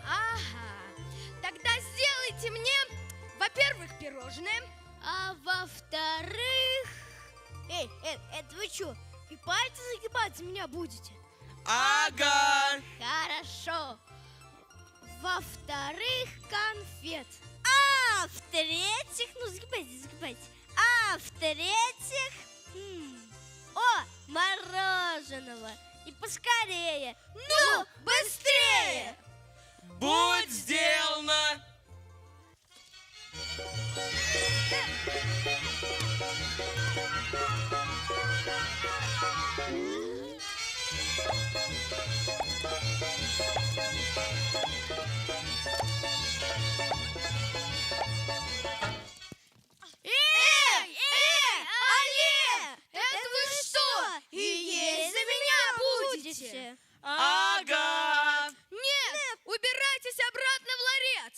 Ага. Тогда сделайте мне, во-первых, пирожное. А во-вторых... это вы что, и пальцы загибать за меня будете? Ага! Хорошо. Во-вторых, конфет. А в-третьих, ну загибайте. А в-третьих, мороженого. И поскорее. Ну, быстрее! Будь сделано! Алле! Это вы что, и есть за меня будете? Ага! Нет, убирайтесь обратно в ларец.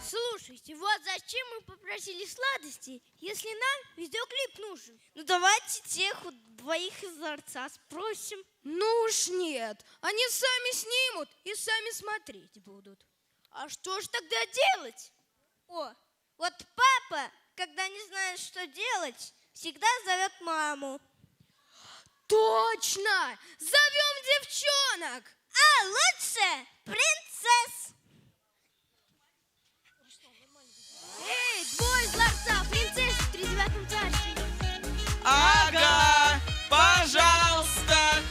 Слушайте, вот зачем мы попросили сладостей, если нам видеоклип нужен? Ну давайте тех вот двоих из ларца спросим. Ну уж нет, они сами снимут и сами смотреть будут. А что же тогда делать? О, вот папа, когда не знает, что делать, всегда зовет маму. Точно! Зовем девчонок! А лучше принцесс! Эй, двое из ларца, принцессы в 39-м царстве. Ага! Пожалуйста!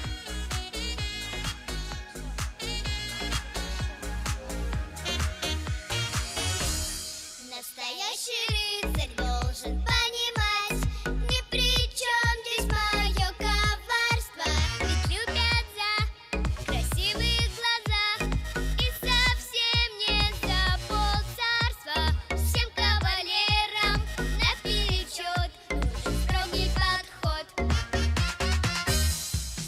Настоящий рыцарь должен понимать, ни при чем здесь мое коварство. Ведь любят за красивые глаза и совсем не за полцарства. Всем кавалерам наперечет нужен строгий подход.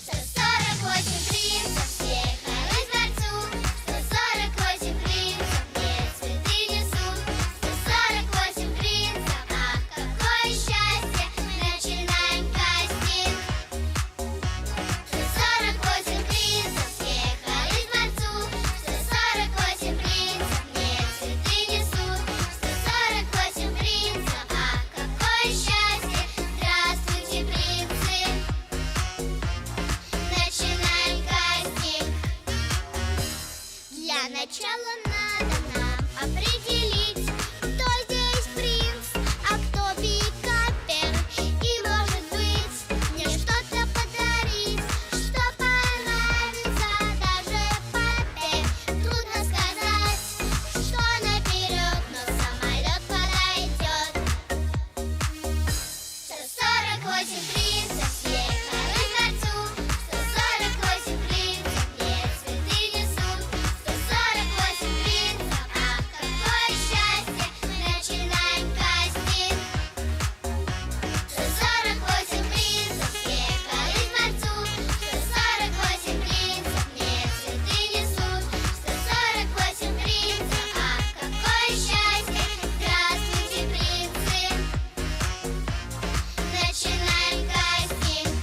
148 принцев всех из дворцу, 148 принцев мне цветы несут. 148 принцев, ах, какое счастье, начинаем кастинг. 148 принцев всех из дворцу, 148 принцев мне цветы несут. 148 принцев, ах, какое счастье, здравствуйте, принцы. Начинаем кастинг. Для начала надо нам определить, кто здесь принц, а кто пикапер. И может быть мне что-то подарить, что понравится даже папе. Трудно сказать, что наперед, но самолет подойдет. 148 принцев всех из дворцу, 148 принцев мне цветы несут. 148 принцев, ах, какое счастье, начинаем кастинг. 148 принцев всех из дворцу, 148 принцев мне цветы несут. 148 принцев, ах, какое счастье, здравствуйте, принцы. Начинаем кастинг.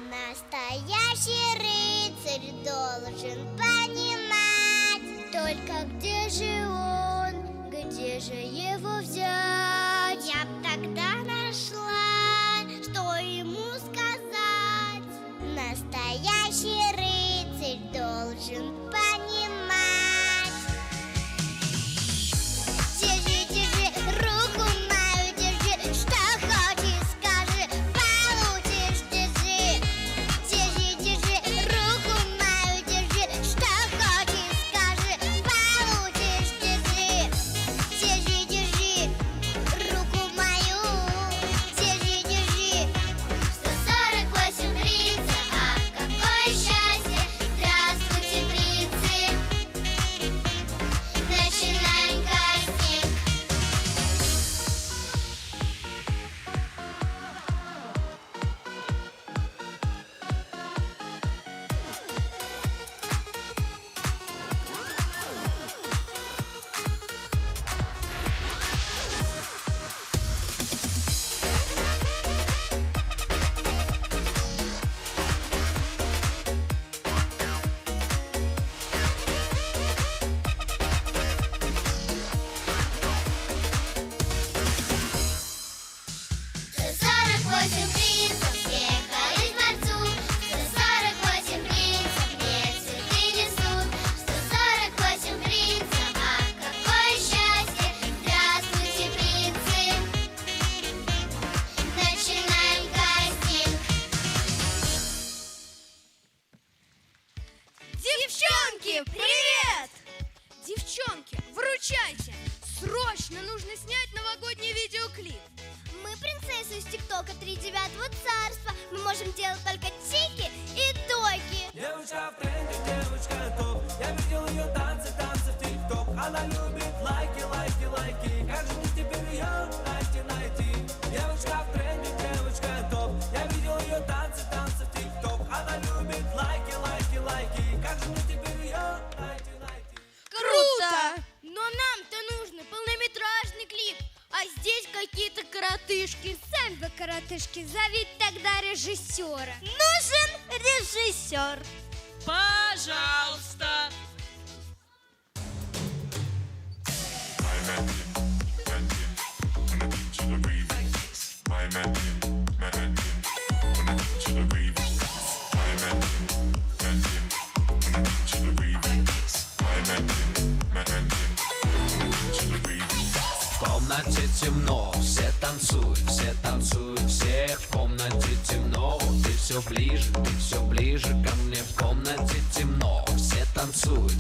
Настоящий рыцарь должен понимать, только где же он, где же его взять? Я б тогда нашла, что ему сказать. Настоящий рыцарь должен понимать. Держи, руку мою держи, что хочешь скажи, получишь, держи. Держи, руку мою держи, что хочешь скажи, получишь, держи. Держи, руку мою, держи. 148 принцев, ах, какое счастье, здравствуйте, принцы. Девчонки, привет! Девчонки, выручайте! Срочно нужно снять новогодний видеоклип. Мы принцессы из ТикТока 39-го царства. Мы можем делать только тики и токи. Девочка в тренде, девочка топ. Я видел ее танцы в ТикТок. Она любит лайки, лайки, лайки. Как же мне теперь ее найти? Девочка в тренде, девочка топ. Я видел ее танцы в ТикТок. Она любит лайки, лайки, лайки. Как же мне теперь ее найти? Круто! Но нам-то нужен полнометражный клип. А здесь какие-то коротышки. Сами вы коротышки, зовите тогда режиссера. Нужен режиссер. Пожалуйста. В комнате темно, все танцуют, все в комнате темно. Ты все ближе ко мне. В комнате темно, все танцуют,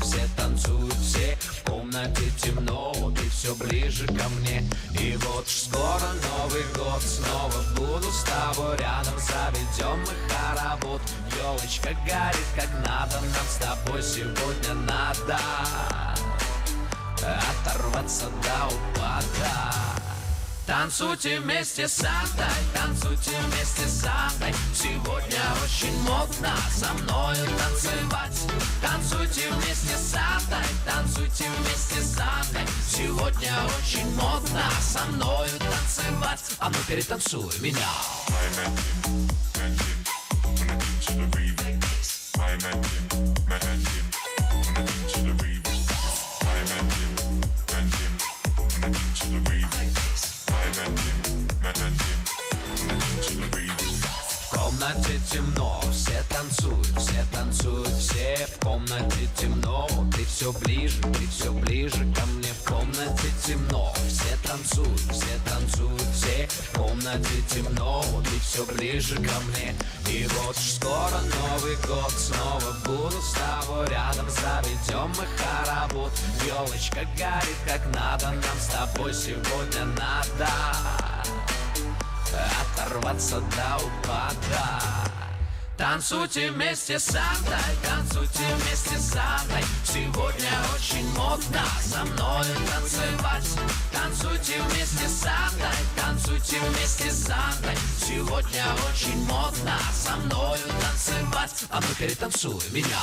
все в комнате темно. Ты все ближе ко мне. И вот уж скоро Новый год, снова буду с тобой рядом. Заведем мы хоровод, елочка горит как надо. Нам с тобой сегодня надо оторваться до упада. Танцуйте вместе с Сантой, танцуйте вместе с Сантой. Сегодня очень модно со мною танцевать. Танцуйте вместе с Сантой, танцуйте вместе с Сантой. Сегодня очень модно со мною танцевать. А ну перетанцуй меня. В комнате темно, все танцуют, все в комнате темно. Ты все ближе ко мне. В комнате темно, все танцуют, все в комнате темно. Ты все ближе ко мне. И вот уж скоро Новый год, снова буду с тобой рядом. Заведем мы хоровод, елочка горит как надо. Нам с тобой сегодня надо оторваться до упада. Танцуйте вместе с Сантой, танцуйте вместе с Сантой. Сегодня очень модно со мною танцевать. Танцуйте вместе с Сантой, танцуйте вместе с Сантой. Сегодня очень модно со мною танцевать. А ну перетанцуй меня.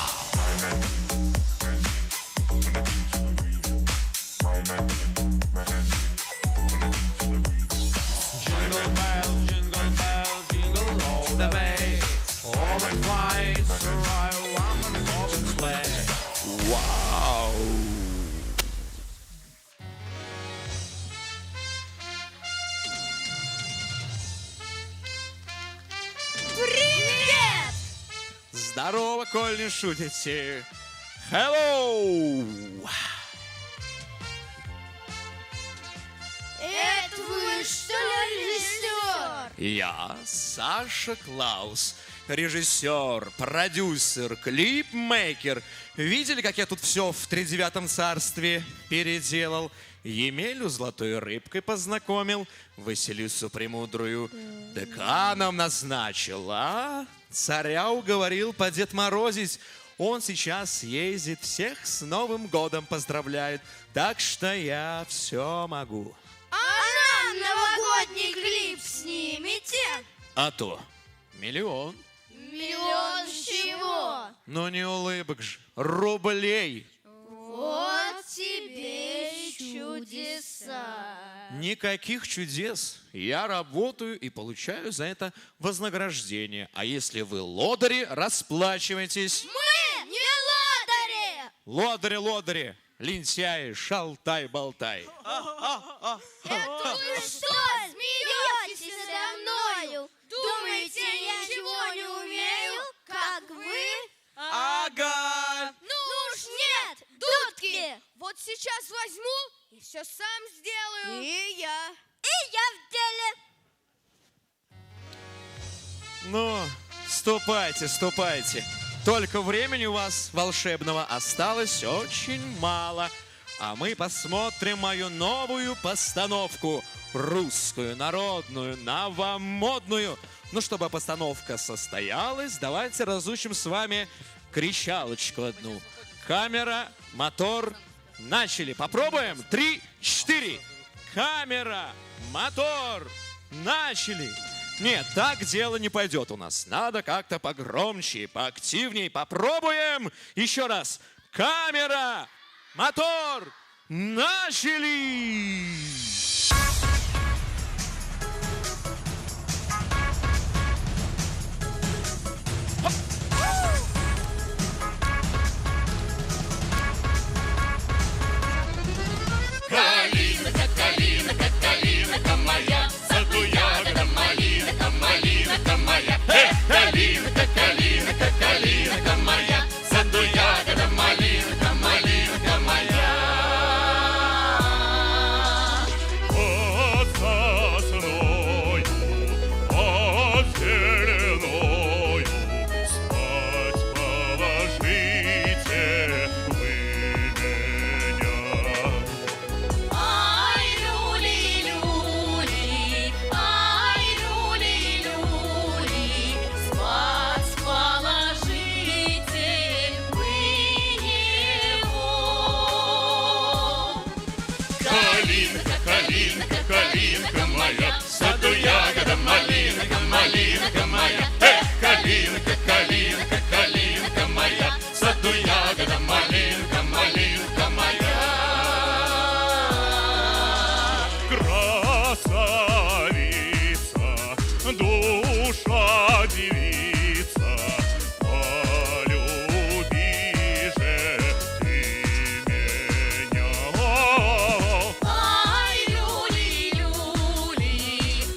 Jingle bells, jingle all the way. All the lights are around the open sleigh. Wow! Привет! Здорово, коль не шутите. Hello! Это вы что ли, режиссер? Я Саша Клаус, режиссер, продюсер, клипмейкер. Видели, как я тут все в 39-м царстве переделал? Емелю золотой рыбкой познакомил, Василису премудрую деканом назначил, а царя уговорил по Дед Морозить. Он сейчас ездит, всех с Новым годом поздравляет, так что я все могу. А нам новогодний клип снимете? А то миллион. Миллион чего? Но не улыбок же, рублей. Вот тебе и чудеса. Никаких чудес. Я работаю и получаю за это вознаграждение. А если вы лодыри, расплачивайтесь. Мы не лодыри! Лодыри, лодыри, лентяи, шалтай-болтай. Это вы что, смеетесь надо мною? Думаете, я ничего не умею, как вы? Ага. Ну уж нет, дудки! Вот сейчас возьму и все сам сделаю. И я в деле. Ну, ступайте, ступайте. Только времени у вас волшебного осталось очень мало. А мы посмотрим мою новую постановку. Русскую, народную, новомодную. Ну, чтобы постановка состоялась, давайте разучим с вами кричалочку одну. Камера, мотор, начали. Попробуем. 3, 4. Камера, мотор, начали. Нет, так дело не пойдет у нас. Надо как-то погромче, поактивнее. Попробуем. Еще раз. Камера, мотор, начали. Калинка, калинка, калинка моя, саду ягода малинка, малинка моя. Калинка, калинка, калинка моя, саду ягода малинка, малинка моя. Под сосною, под зеленою спать положите вы меня. Ай, люли-люли, ай, люли-люли, спать положите вы его. Калинка, калинка, калинка моя, в саду ягода малинка, малинка моя. Калинка, калинка, калинка моя, в саду ягода малинка, малинка моя. Красавица, душа девица, полюби же ты меня. Ай, люли-люли,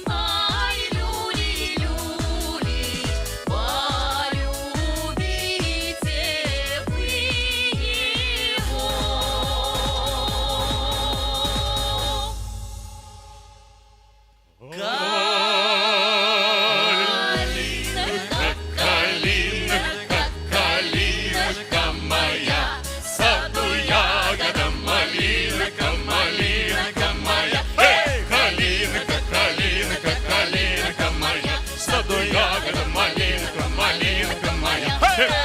ай, люли-люли, полюбите вы его. Калинка, калинка, калинка моя, в саду ягода малинка, малинка моя. Калинка, калинка, калинка моя, в саду ягода малинка, малинка моя.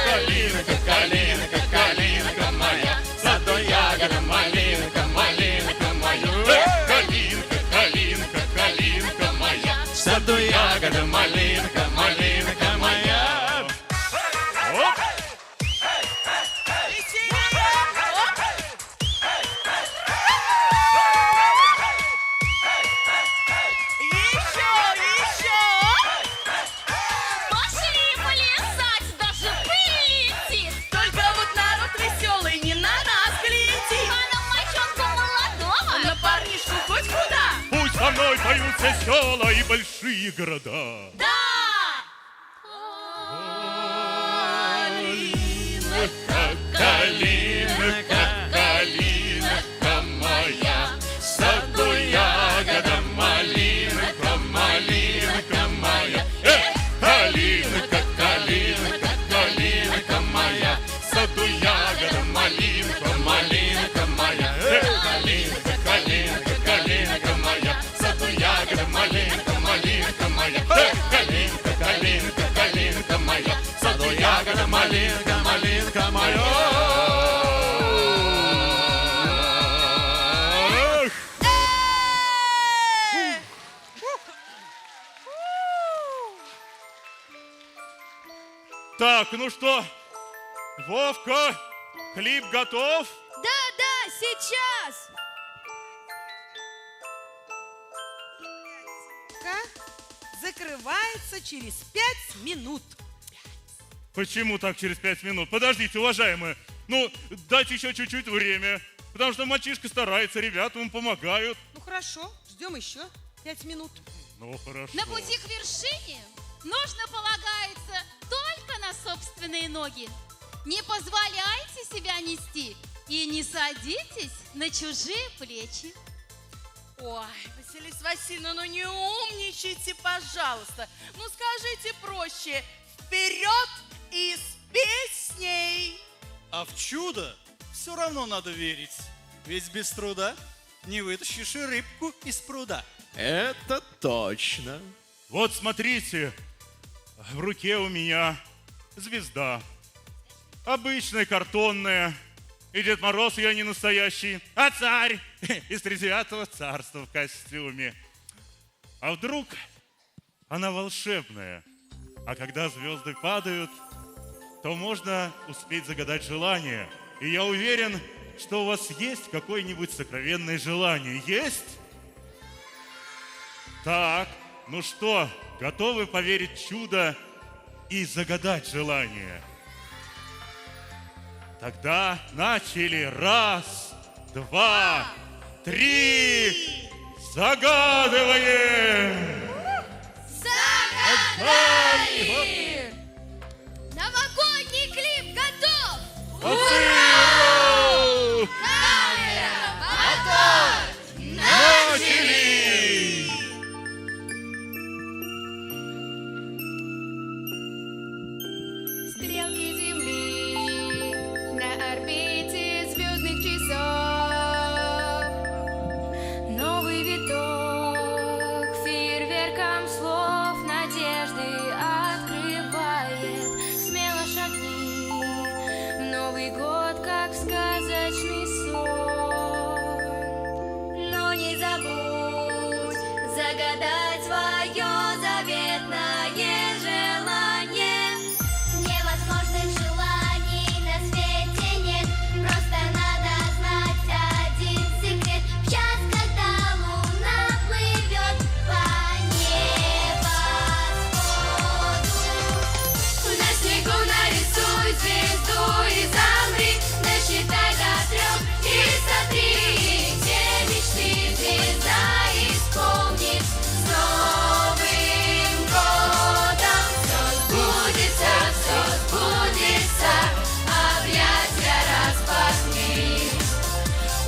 Калинка, калинка, калинка моя, в саду ягода малинка, малинка моя. Калинка, калинка, калинка моя, в саду ягода малинка, малинка моя. Оп! Пошли плясать, даже пыль летит. Только вот народ веселый не на нас глядит. А на мальчонку молодого, на парнишку хоть куда. Пусть со мной поются села и большие города. Да! Калинка, калинка моя, в саду ягода малинка, малинка моя. Калинка, калинка, калинка моя, в саду ягода малинка, малинка моя. Калинка, калинка, калинка моя, в саду ягода малинка, малинка моя. Калинка, калинка, калинка моя, в саду ягода малинка, малинка моя. Так, ну что, Вовка, клип готов? Да, сейчас. Закрывается через 5 минут. Почему так через 5 минут? Подождите, уважаемые, ну дайте еще чуть-чуть время, потому что мальчишка старается, ребята ему помогают. Ну хорошо, ждем еще 5 минут. Ну хорошо. На пути к вершине нужно полагаться только на собственные ноги. Не позволяйте себя нести и не садитесь на чужие плечи. Ой, Василиса Васильевна, ну не умничайте, пожалуйста. Ну скажите проще, вперед и спесь А в чудо все равно надо верить. Ведь без труда не вытащишь и рыбку из пруда. Это точно. Вот смотрите, в руке у меня звезда. Обычная, картонная. И Дед Мороз я не настоящий, а царь из 39-го царства в костюме. А вдруг она волшебная? А когда звезды падают, то можно успеть загадать желание. И я уверен, что у вас есть какое-нибудь сокровенное желание. Есть? Так, ну что, готовы поверить в чудо и загадать желание? Тогда начали. 1, 2, 3. Загадываем! Загадали! Новогодний клип готов! Ура! Камера, мотор, Начали! Стрелки Земли на орбите звездных часов. Новый виток фейерверком слов надежды открывает. Смело шагни в Новый год, как в сказочный сон. Но не забудь загадать свое заветное желание. Невозможных желаний на свете нет. Просто надо знать один секрет. В час, когда луна плывет по небосводу, На снегу нарисуй звезду и замри. Насчитай до 3 и сотри все мечты. Звезда исполнит с Новым годом. Все сбудется, объятия распахни.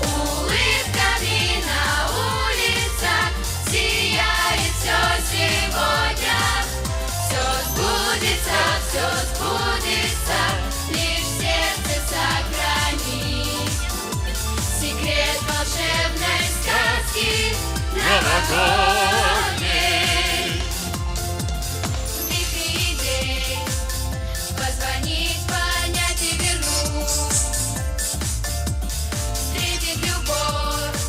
Улыбками на улицах сияет все сегодня. Все сбудется, лишь сердце сохрани. Секрет волшебной сказки новогодней. Вихри идей, позвонить, понять и вернуть. Встретить любовь,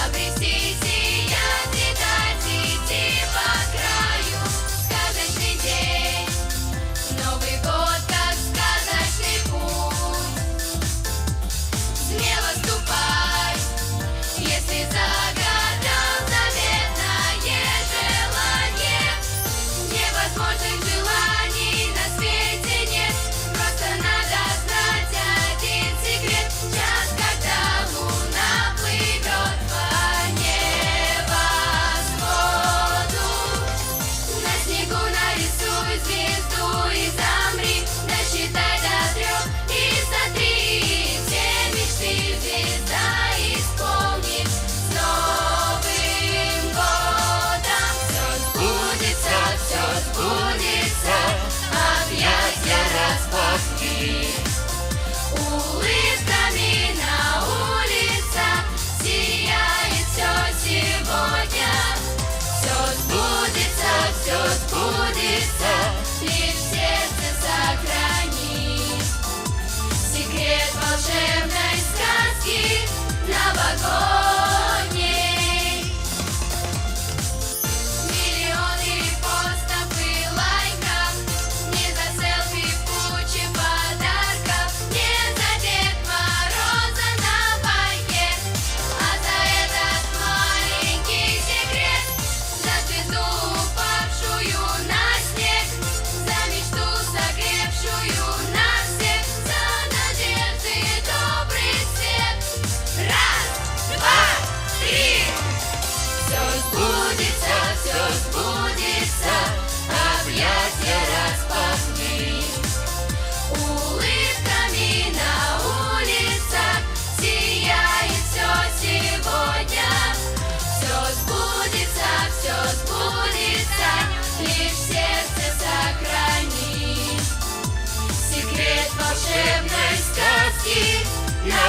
обрести, сиять, летать, идти по краю. Сказочный день, Новый год, как сказочный путь. Смело ступай, если загадал заветное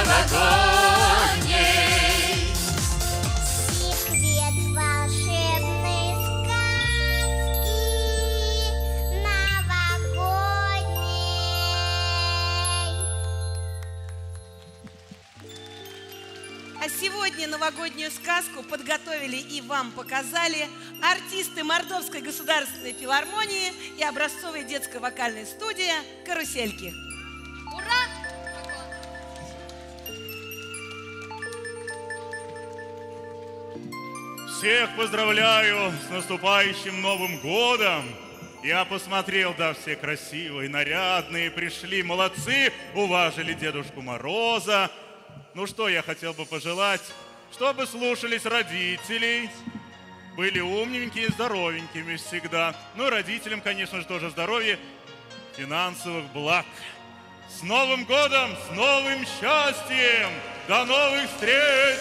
новогодней. Секрет волшебной сказки новогодней. А сегодня новогоднюю сказку подготовили и вам показали артисты Мордовской государственной филармонии и образцовой детской вокальной студии «Карусельки». Ура! Всех поздравляю с наступающим Новым годом! Я посмотрел, да, все красивые, нарядные, пришли, молодцы, уважили Дедушку Мороза. Ну что я хотел бы пожелать? Чтобы слушались родителей, были умненькие, здоровенькими всегда. Ну и родителям, конечно же, тоже здоровья, финансовых благ. С Новым годом, с новым счастьем! До новых встреч!